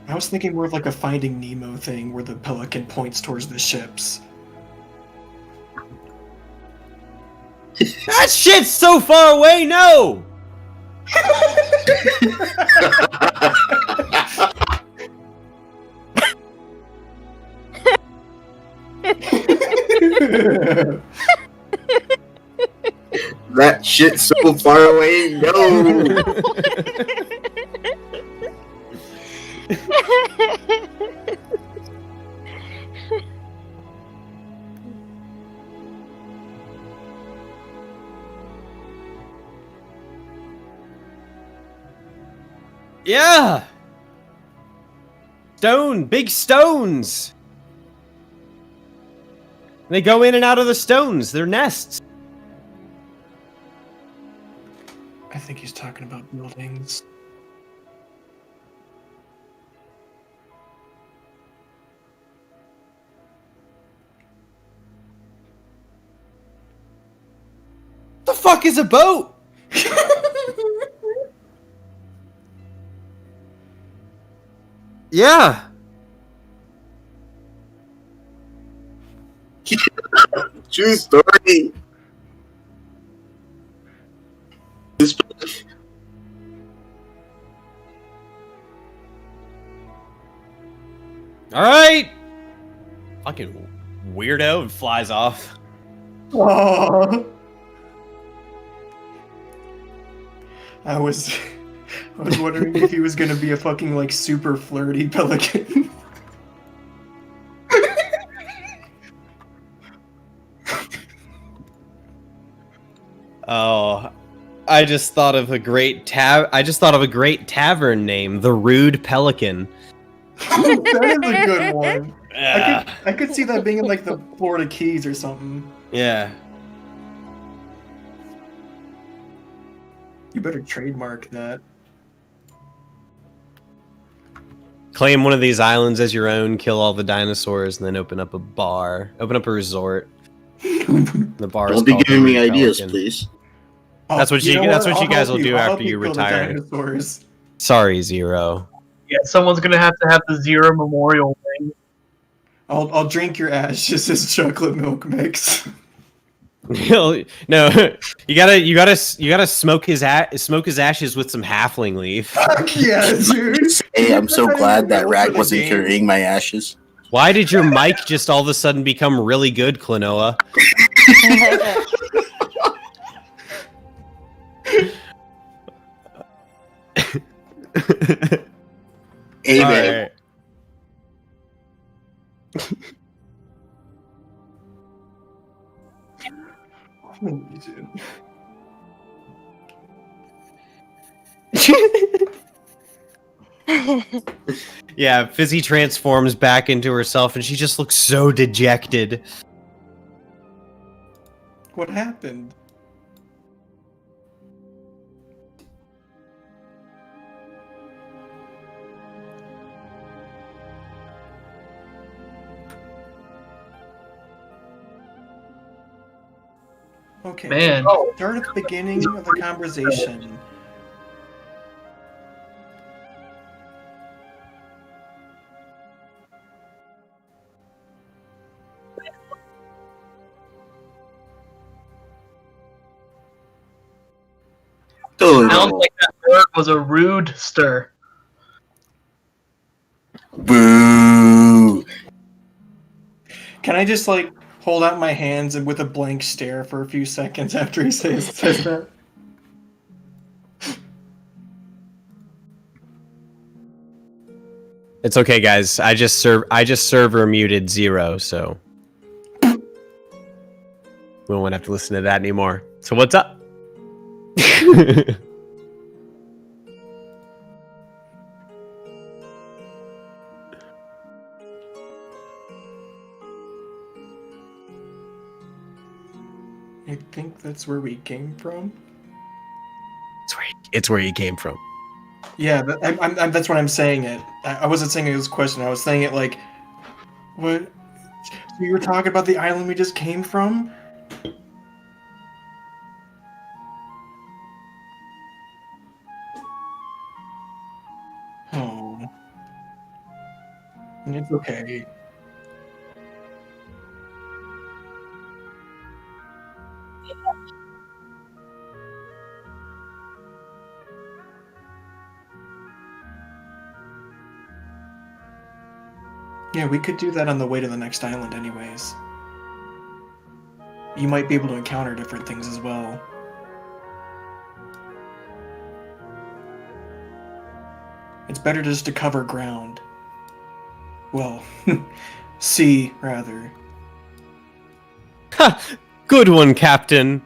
S2: I was thinking more of like a Finding Nemo thing where the pelican points towards the ships.
S1: That shit's so far away. No.
S3: That shit's so far away. No.
S1: Yeah. Big stones. They go in and out of the stones. They're nests.
S2: I think he's talking about buildings.
S1: The fuck is a boat? Yeah.
S3: True story.
S1: All right. Fucking weirdo, and flies off.
S2: Oh. I was wondering if he was gonna be a fucking like super flirty pelican.
S1: Oh, I just thought of a great tavern name, the Rude Pelican.
S2: That is a good one.
S1: Yeah.
S2: I could see that being in like the Florida Keys or something.
S1: Yeah.
S2: You better trademark that.
S1: Claim one of these islands as your own, kill all the dinosaurs, and then open up a resort. The bar is
S3: Don't be
S1: called
S3: giving
S1: the
S3: me
S1: Rude
S3: ideas,
S1: Pelican.
S3: please.
S1: That's what you
S2: I'll
S1: guys
S2: help
S1: will do
S2: I'll
S1: after
S2: help
S1: you
S2: kill the
S1: retire.
S2: dinosaurs.
S1: Sorry, Zero.
S5: Yeah, someone's gonna have the Zero Memorial thing.
S2: I'll drink your ashes as chocolate milk mix.
S1: No, you gotta smoke his ashes with some halfling leaf.
S2: Fuck yeah, dude.
S3: Hey, I'm so
S2: That's not
S3: glad
S2: even
S3: that
S2: real
S3: Rag
S2: for the
S3: wasn't
S2: game.
S3: carrying my ashes.
S1: Why did your mic just all of a sudden become really good, Klonoa?
S3: Hey,
S1: All
S3: man.
S1: right. Yeah, Fizzy transforms back into herself and she just looks so dejected.
S2: What happened? Okay.
S5: Man.
S2: Start at the beginning of the conversation.
S3: Totally
S5: Sounds
S3: normal.
S5: like that word was a rude stir.
S3: Boo.
S2: Can I just like hold out my hands and with a blank stare for a few seconds after he says that?
S1: It's okay, guys. I just server muted 0, so we won't have to listen to that anymore. So what's up?
S2: I think that's where we came from.
S1: It's where you came from.
S2: Yeah, that's what I'm saying. I wasn't saying it was a question. I was saying it like, what? So you were talking about the island we just came from? Oh, it's okay. Yeah, we could do that on the way to the next island anyways. You might be able to encounter different things as well. It's better just to cover ground. Well, sea, rather.
S1: Ha! Good one, Captain.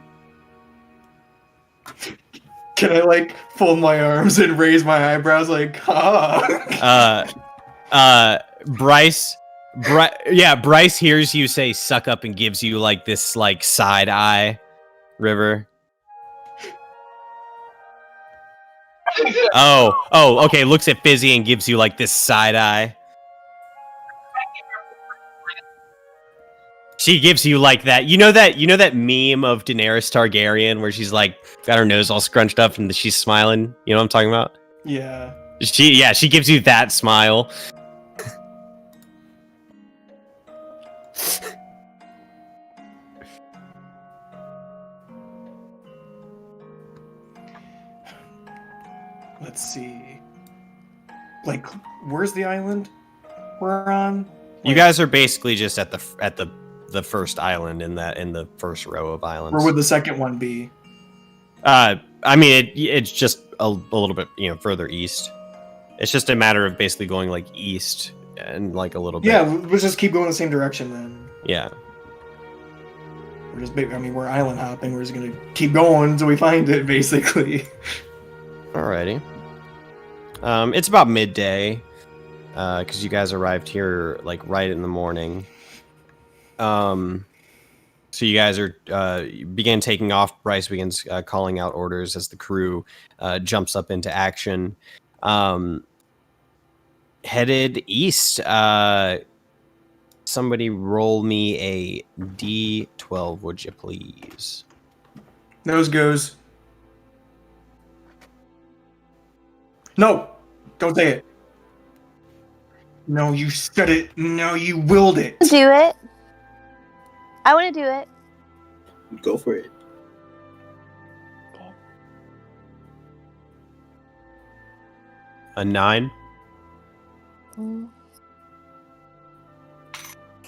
S2: Can I, like, fold my arms and raise my eyebrows like, ha?
S1: Bryce hears you say suck up and gives you like this like side eye, River. Oh, okay, looks at Fizzy and gives you like this side eye. She gives you like that. You know that meme of Daenerys Targaryen where she's like got her nose all scrunched up and she's smiling? You know what I'm talking about?
S2: Yeah.
S1: She gives you that smile.
S2: Let's see. Like, where's the island we're on?
S1: You guys are basically just at the first island in the first row of islands.
S2: Where would the second one be?
S1: I mean, it's just a little bit, further east. It's just a matter of basically going like east and like a little bit.
S2: Yeah, let's just keep going the same direction then.
S1: Yeah.
S2: We're island hopping. We're just gonna keep going until we find it, basically.
S1: Alrighty. It's about midday, because you guys arrived here like right in the morning. So you guys are begin taking off. Bryce begins calling out orders as the crew jumps up into action. Headed east. Somebody roll me a D12, would you please?
S2: Nose goes. No! Don't say it. No, you said it. No, you willed it.
S4: Do it. I want to do it.
S3: Go for it.
S1: A 9.
S4: Mm.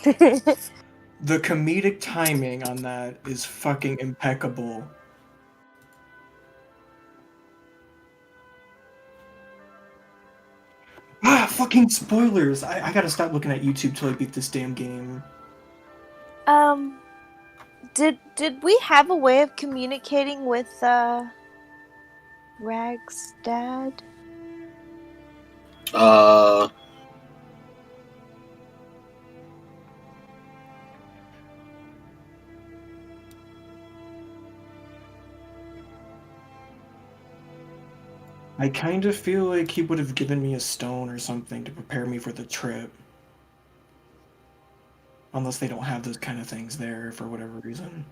S2: The comedic timing on that is fucking impeccable. Fucking spoilers. I gotta stop looking at YouTube till I beat this damn game.
S4: Did we have a way of communicating with Rag's dad?
S3: Uh,
S2: I kind of feel like he would have given me a stone or something to prepare me for the trip. Unless they don't have those kind of things there for whatever reason.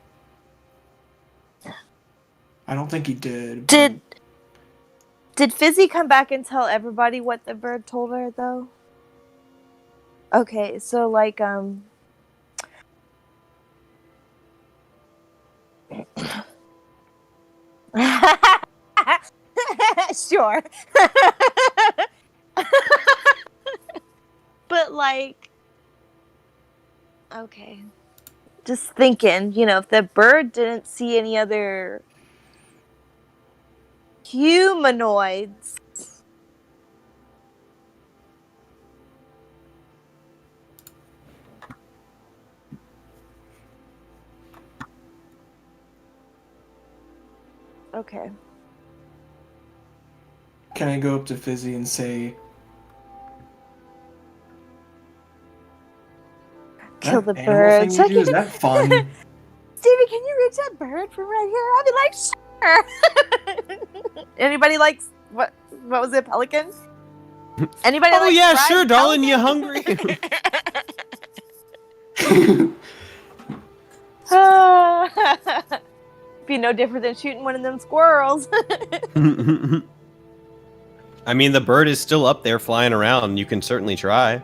S2: I don't think he did.
S4: Did Fizzy come back and tell everybody what the bird told her though? Okay, so like sure. But like okay. Just thinking, if the bird didn't see any other humanoids. Okay.
S2: Can I go up to Fizzy and say,
S4: Kill the
S2: animal
S4: bird.
S2: thing you do, is that fun?
S4: Stevie, can you reach that bird from right here? I'll be like, sure. Anybody likes what was it, pelican? Anybody?
S1: Oh
S4: likes
S1: yeah,
S4: fried
S1: sure, darling. You
S4: pelican?
S1: hungry?
S4: Be no different than shooting one of them squirrels.
S1: I mean, the bird is still up there flying around. You can certainly try.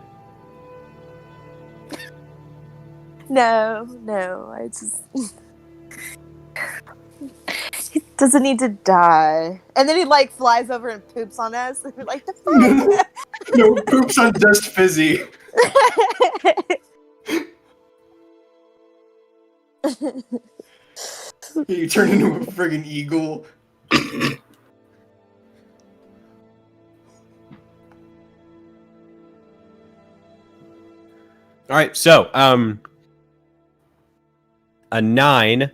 S4: No, I just he doesn't need to die. And then he like flies over and poops on us. We're like the fuck?
S2: No, poops on just Fizzy. You turn into a friggin' eagle.
S1: All right, so a 9.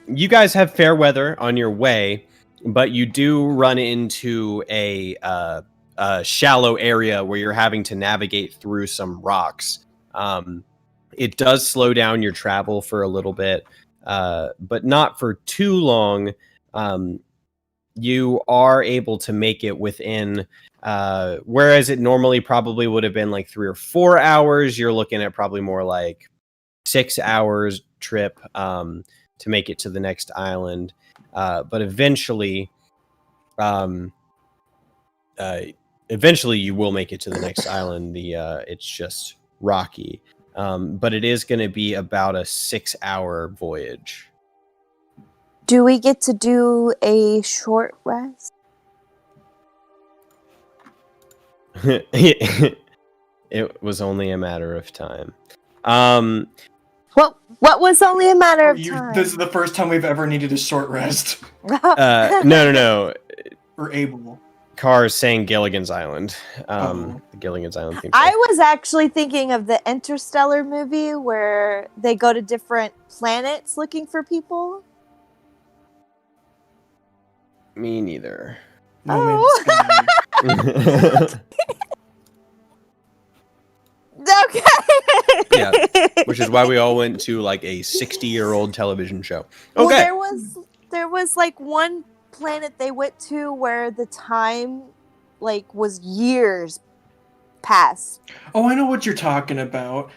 S1: You guys have fair weather on your way, but you do run into a shallow area where you're having to navigate through some rocks. It does slow down your travel for a little bit, but not for too long. You are able to make it within, whereas it normally probably would have been like 3 or 4 hours, you're looking at probably more like 6 hours trip to make it to the next island. But eventually you will make it to the next island. It's just rocky. But it is going to be about a 6-hour voyage.
S4: Do we get to do a short rest?
S1: It was only a matter of time.
S4: What was only a matter of time?
S2: This is the first time we've ever needed a short rest.
S1: No.
S2: We're able.
S1: Carr is saying Gilligan's Island. The Gilligan's Island theme.
S4: I was actually thinking of the Interstellar movie where they go to different planets looking for people.
S1: Me neither.
S2: No Man's Sky.
S4: Okay.
S1: Yeah, which is why we all went to like a 60-year-old television show.
S4: Well,
S1: Okay.
S4: there was like one planet they went to where the time like was years past.
S2: Oh, I know what you're talking about.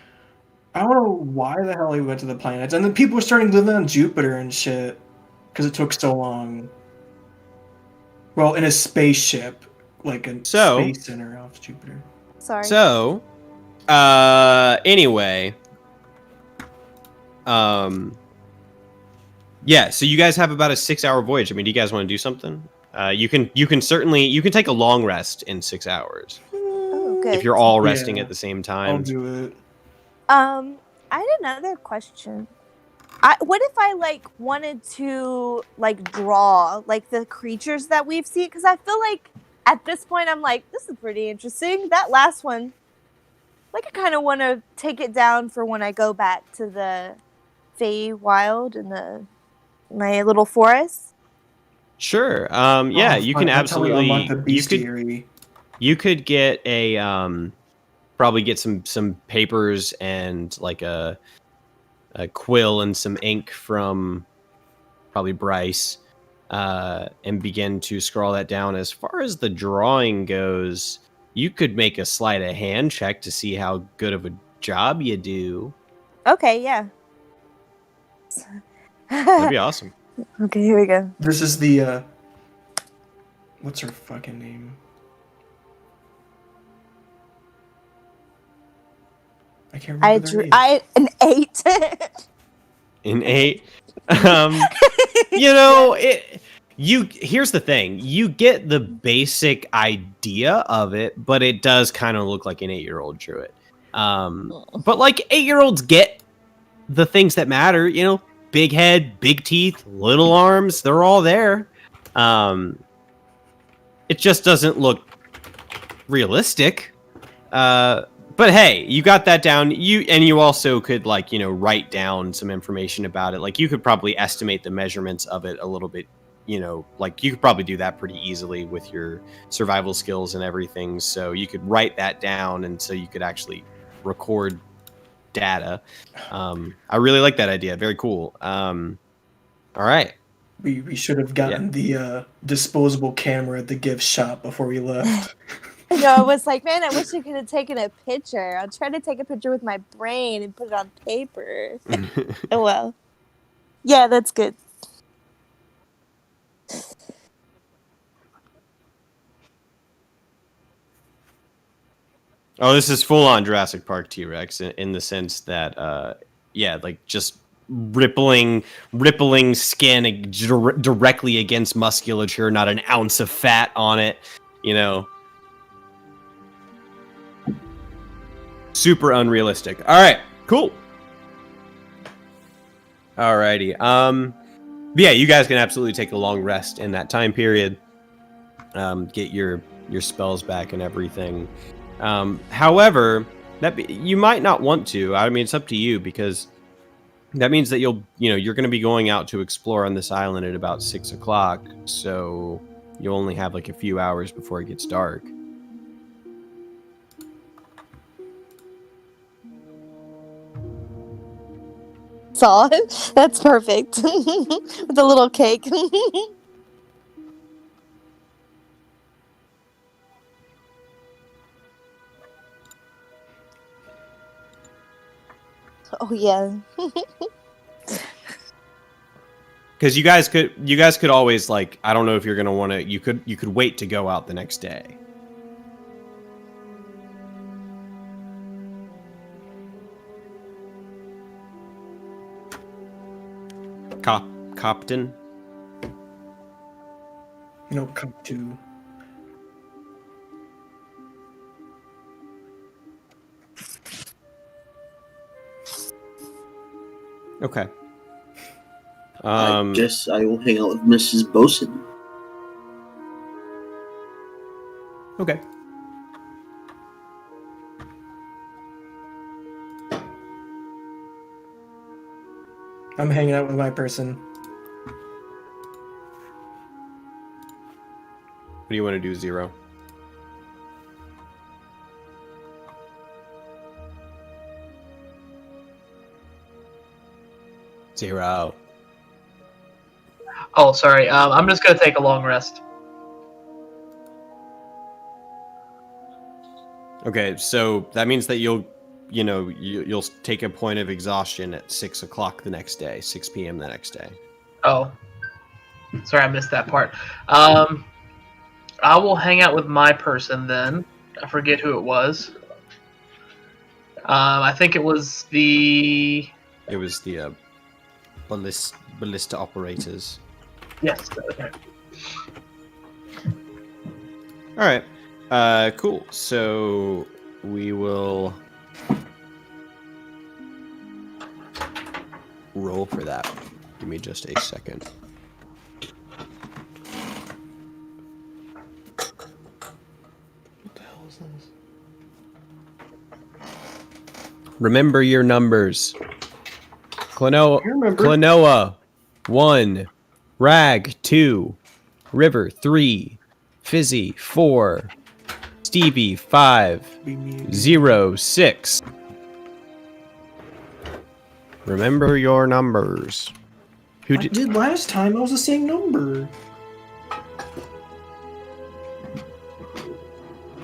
S2: I don't know why the hell he went to the planets. And then people were starting to live on Jupiter and shit. Because it took so long. Well, in a spaceship. Like a space center off Jupiter.
S4: Sorry.
S1: So, anyway, yeah. So you guys have about a 6-hour voyage. I mean, do you guys want to do something? You can take a long rest in 6 hours
S4: Oh, good.
S1: if you're all resting
S2: Yeah.
S1: at the same
S2: I'll
S1: time.
S2: do it.
S4: I had another question. What if I like wanted to like draw like the creatures that we've seen? Because I feel like at this point I'm like, this is pretty interesting. That last one, like I kind of want to take it down for when I go back to the Feywild and my little forest.
S1: Sure. Yeah,
S2: Oh,
S1: you
S2: fuck,
S1: can
S2: that's how we unlock
S1: absolutely.
S2: the bestiary.
S1: You could get a probably get some papers and like a quill and some ink from probably Bryce, and begin to scroll that down. As far as the drawing goes, you could make a sleight of hand check to see how good of a job you do.
S4: Okay, yeah.
S1: That'd be awesome.
S4: Okay, here we go.
S2: This is the what's her fucking name? I can't remember
S4: I
S2: their
S4: drew
S2: name.
S4: an 8.
S1: An 8. You know, here's the thing. You get the basic idea of it, but it does kind of look like an 8-year-old drew it. But like 8-year-olds get the things that matter, you know, big head, big teeth, little arms, they're all there. It just doesn't look realistic. But hey, you got that down. You also could, like, you know, write down some information about it. Like, you could probably estimate the measurements of it a little bit, you know, like you could probably do that pretty easily with your survival skills and everything. So you could write that down, and so you could actually record data. I really like that idea. Very cool. All right.
S2: We should have gotten the disposable camera at the gift shop before we left.
S4: No, I was like, man, I wish I could have taken a picture. I'll try to take a picture with my brain and put it on paper. Oh well. Yeah, that's good.
S1: Oh, this is full on Jurassic Park T-Rex in the sense that, yeah, like just rippling skin directly against musculature, not an ounce of fat on it, you know. Super unrealistic. All right, cool. Alrighty. Yeah, you guys can absolutely take a long rest in that time period. Get your spells back and everything. However, you might not want to. I mean, it's up to you, because that means that you're going to be going out to explore on this island at about 6 o'clock. So you'll only have like a few hours before it gets dark.
S4: Saw it. That's perfect. With a little cake. Oh yeah.
S1: Because you guys could always, like, I don't know if you're gonna want to. You could wait to go out the next day. Copton.
S2: No, come to.
S1: Okay.
S3: I guess I will hang out with Mrs. Bosun.
S1: Okay.
S2: I'm hanging out with my person.
S1: What do you want to do, Zero? Zero.
S5: Oh, sorry. I'm just gonna take a long rest.
S1: Okay, so that means that you'll take a point of exhaustion at 6 o'clock the next day, 6 p.m. the next day.
S5: Oh, sorry, I missed that part. I will hang out with my person then. I forget who it was. I think it was the.
S1: It was the ballista operators.
S5: Yes. Okay.
S1: All right. Cool. So we will roll for that. Give me just a second. What the hell is this? Remember your numbers.
S2: I remember.
S1: Klonoa, 1. Rag, 2. River 3, Fizzy 4, Stevie 5,
S2: Be me.
S1: 0, 6. Remember your numbers. Who
S2: I did last time. It was the same number.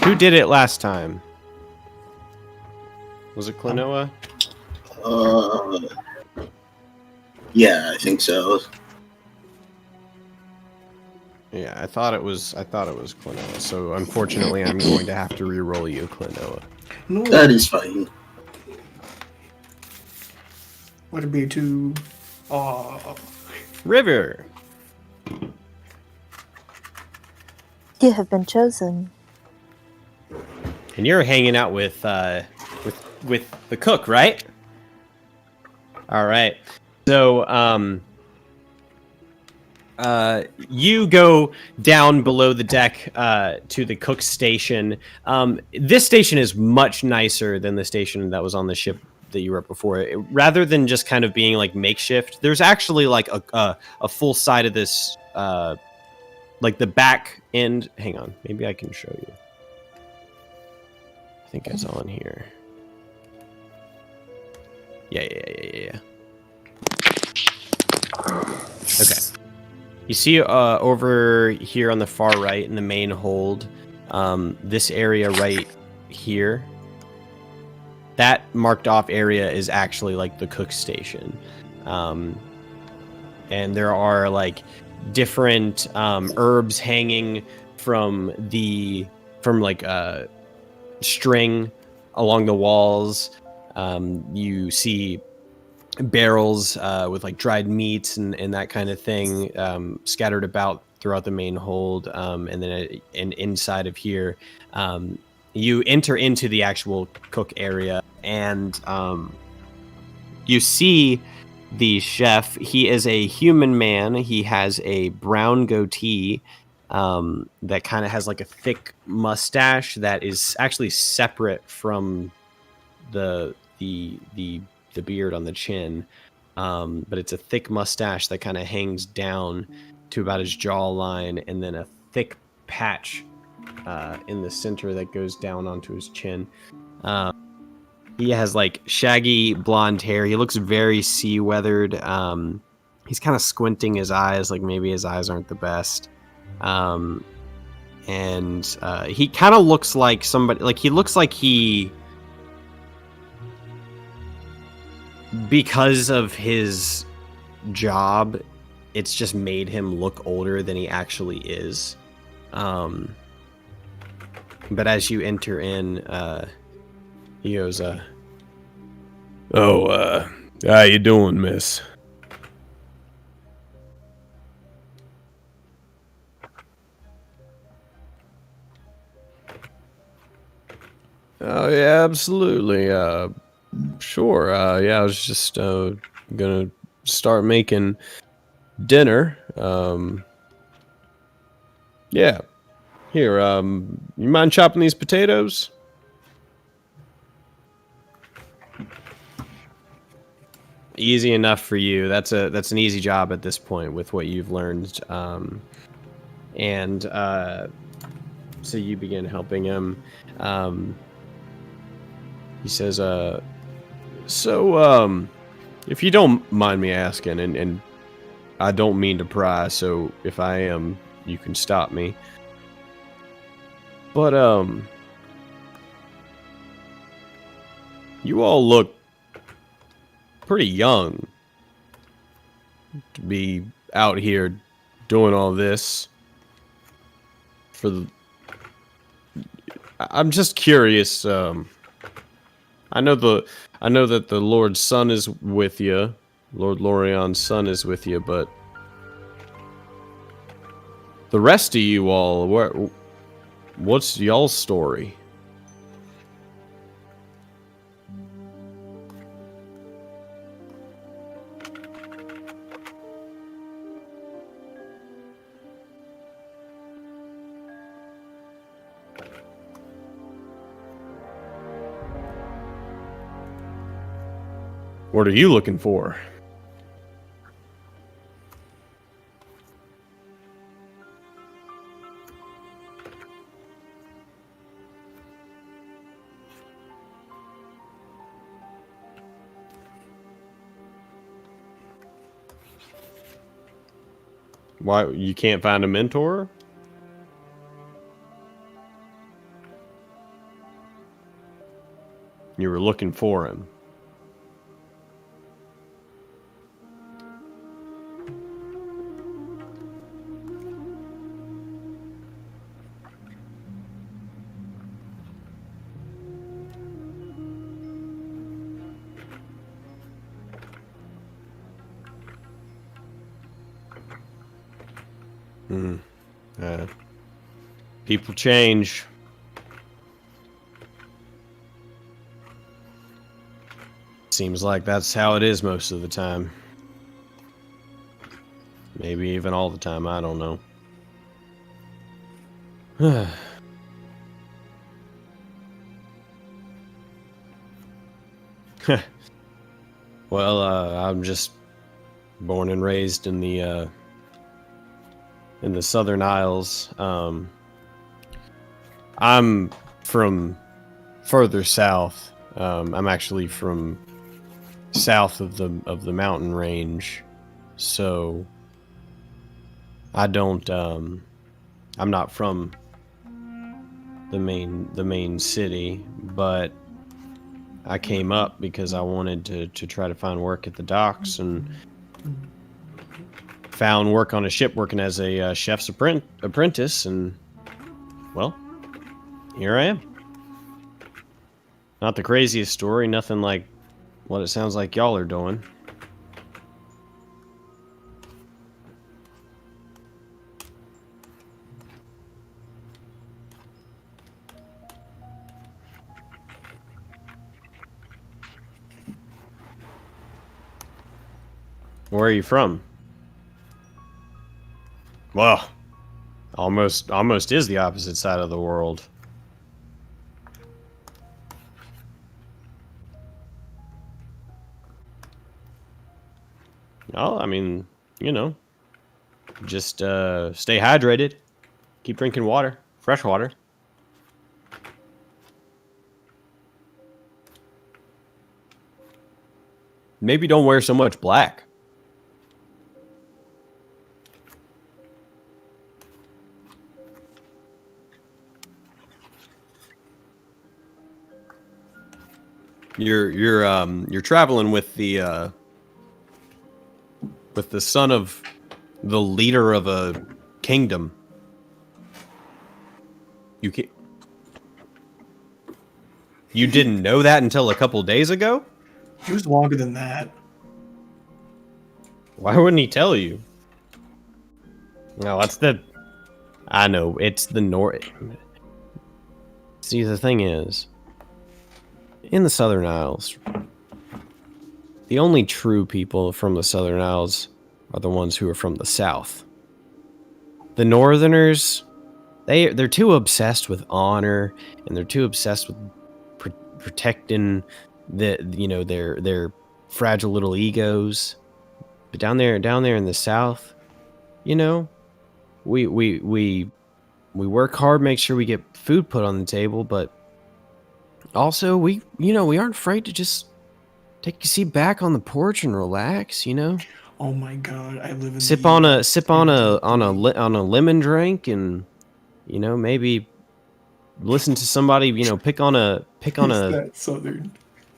S1: Who did it last time? Was it Klonoa?
S3: Yeah, I think so.
S1: Yeah, I thought it was Klonoa. So unfortunately, I'm going to have to re-roll you, Klonoa.
S2: No.
S3: That is fine.
S2: Would it be too?
S1: River.
S4: You have been chosen.
S1: And you're hanging out with the cook, right? All right. So you go down below the deck to the cook's station. This station is much nicer than the station that was on the ship that you were at before. Rather than just kind of being like makeshift, there's actually like a full side of this, like the back end. Hang on, maybe I can show you. I think it's on here. Yeah. Okay. You see over here on the far right in the main hold, this area right here, that marked off area is actually like the cook station. And there are like different herbs hanging from string along the walls. You see barrels with like dried meats and that kind of thing scattered about throughout the main hold, and then and inside of here you enter into the actual cook area, and you see the chef. He is a human man. He has a brown goatee that kind of has like a thick mustache that is actually separate from the beard on the chin, but it's a thick mustache that kind of hangs down to about his jawline, and then a thick patch in the center that goes down onto his chin. He has like shaggy blonde hair. He looks very sea-weathered. He's kind of squinting his eyes, like maybe his eyes aren't the best. And he kind of looks like somebody, like he looks like he, because of his job, it's just made him look older than he actually is. But as you enter in, he goes, how you doing, miss? Oh, yeah, absolutely. Sure. Yeah, I was just gonna start making dinner. Yeah. Here, you mind chopping these potatoes? Easy enough for you. That's an easy job at this point with what you've learned. So you begin helping him. He says, so, if you don't mind me asking, and I don't mean to pry, so if I am, you can stop me. But, you all look pretty young to be out here doing all this for the... I'm just curious, I know that the Lord's son is with you. Lord Lorion's son is with you, but the rest of you all, what's y'all's story? What are you looking for? Why you can't find a mentor? You were looking for him. People change. Seems like that's how it is most of the time. Maybe even all the time, I don't know. Well, I'm just born and raised in the Southern Isles. I'm from further south. I'm actually from south of the mountain range, so I don't. I'm not from the main city, but I came up because I wanted to try to find work at the docks and found work on a ship working as a chef's apprentice, and well, here I am. Not the craziest story, nothing like what it sounds like y'all are doing. Where are you from? Well, almost is the opposite side of the world. Oh, I mean, you know, just stay hydrated. Keep drinking water, fresh water. Maybe don't wear so much black. You're traveling with the son of the leader of a kingdom. You didn't know that until a couple days ago?
S2: It was longer than that.
S1: Why wouldn't he tell you? No, I know, it's the north. See, the thing is, in the Southern Isles, the only true people from the Southern Isles are the ones who are from the South. The Northerners, they're too obsessed with honor, and they're too obsessed with protecting their fragile little egos. But down there in the South, you know, we work hard, make sure we get food put on the table, but also we aren't afraid to just take a seat back on the porch and relax, you know.
S2: Oh my god, I live in
S1: Sip
S2: the
S1: on
S2: US.
S1: a lemon drink, and you know, maybe listen to somebody, you know, pick on a
S2: That southern.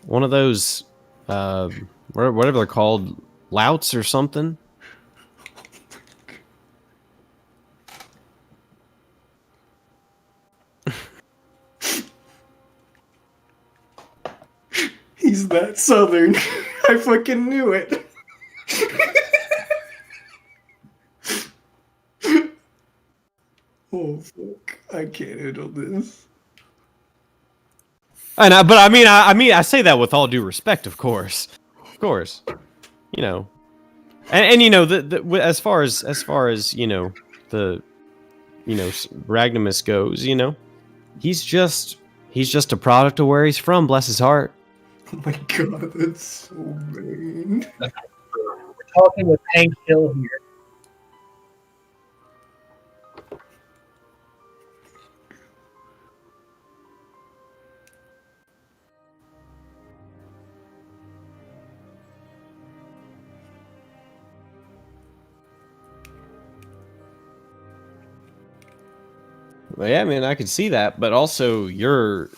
S1: one of those whatever they're called, louts or something.
S2: He's that southern. I fucking knew it. Oh fuck! I can't handle this.
S1: But I mean, I say that with all due respect, of course, you know, and you know, as far as you know, Ragnamus goes, you know, he's just a product of where he's from. Bless his heart.
S2: Oh my god, that's so mean.
S5: We're talking with Hank Hill here.
S1: Well, yeah, man, I could see that, but also you're,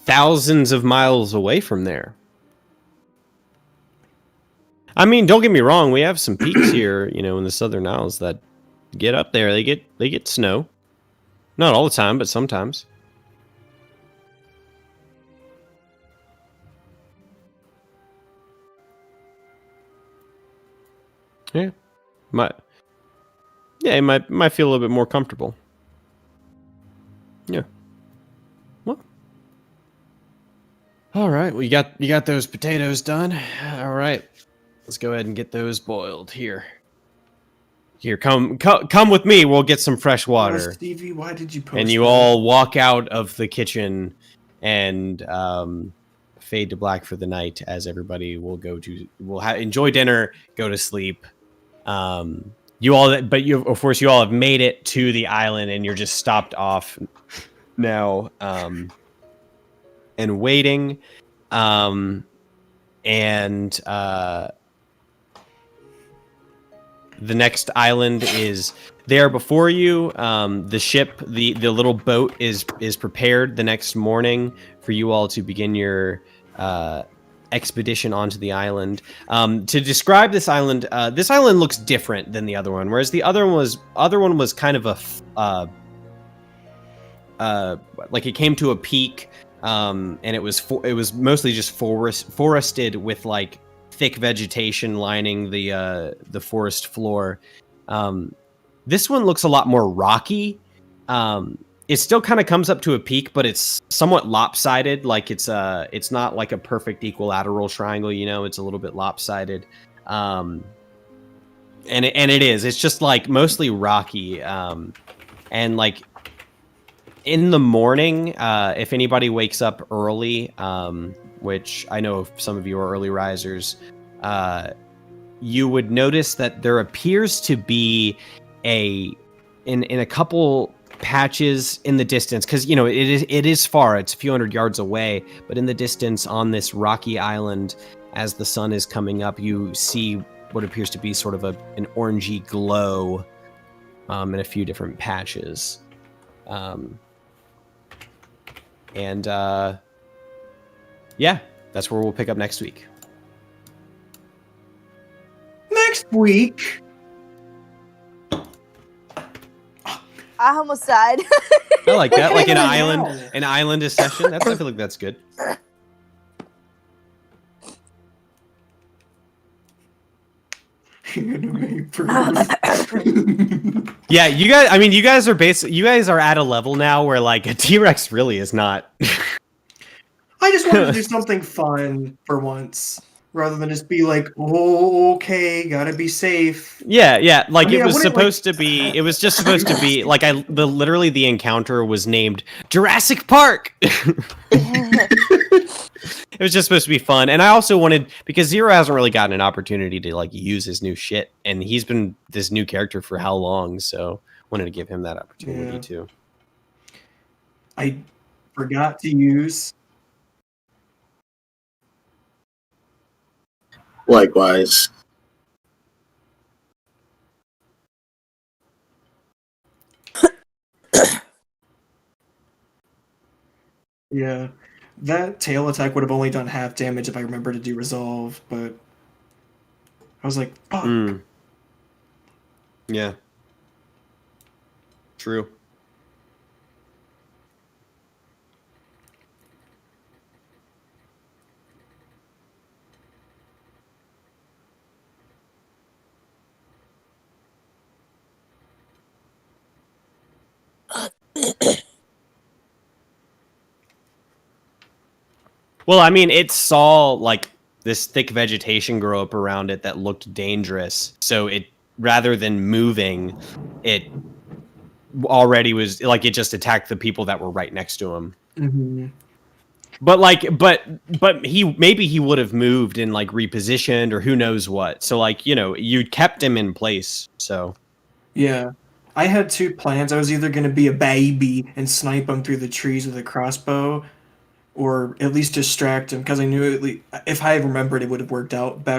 S1: thousands of miles away from there. I mean, don't get me wrong, we have some peaks here, in the Southern Isles that get up there. They get snow. Not all the time, but sometimes. Yeah. It might feel a little bit more comfortable. Yeah. Well. All right. Well, you got those potatoes done. All right. Let's go ahead and get those boiled here. Here, come with me. We'll get some fresh water.
S2: Stevie, why did you post
S1: And you
S2: that?
S1: all walk out of the kitchen and fade to black for the night as everybody will enjoy dinner, go to sleep. You all have made it to the island and you're just stopped off now and waiting. The next island is there before you. The ship, the little boat is prepared the next morning for you all to begin your expedition onto the island. To describe this island looks different than the other one. Whereas the other one was kind of like it came to a peak, and it was mostly just forested with like thick vegetation lining the forest floor. This one looks a lot more rocky. It still kind of comes up to a peak, but it's somewhat lopsided. Like it's not like a perfect equilateral triangle, it's a little bit lopsided. And it is. It's just like mostly rocky. And like in the morning, if anybody wakes up early, which I know some of you are early risers, you would notice that there appears to be in a couple patches in the distance, because it is far, it's a few hundred yards away, but in the distance on this rocky island, as the sun is coming up, you see what appears to be sort of an orangey glow in a few different patches. Yeah, that's where we'll pick up next week.
S2: Next week.
S4: I almost died.
S1: I like that, like an
S2: Wow.
S1: island session. I feel like that's good. Yeah, you guys are at a level now where like a T-Rex really is not.
S2: I just wanted to do something fun for once, rather than just be like, "Oh, okay, gotta be safe."
S1: Yeah. Like
S2: I mean,
S1: it
S2: I
S1: was
S2: wouldn't,
S1: supposed to be. It was just supposed to be like literally the encounter was named Jurassic Park. It was just supposed to be fun, and I also wanted, because Zero hasn't really gotten an opportunity to like use his new shit, and he's been this new character for how long? So wanted to give him that opportunity too.
S2: I forgot to use.
S3: Likewise.
S2: Yeah, that tail attack would have only done half damage if I remember to do resolve, but I was like, "Fuck."
S1: Yeah. True. Well, I mean, it saw like this thick vegetation grow up around it that looked dangerous. So it, rather than moving, it already was like, it just attacked the people that were right next to him.
S2: Mm-hmm.
S1: But he would have moved and like repositioned or who knows what. So like, you kept him in place. So
S2: Yeah, I had two plans. I was either going to be a baby and snipe him through the trees with a crossbow, or at least distract him, because I knew if I remembered, it would have worked out better.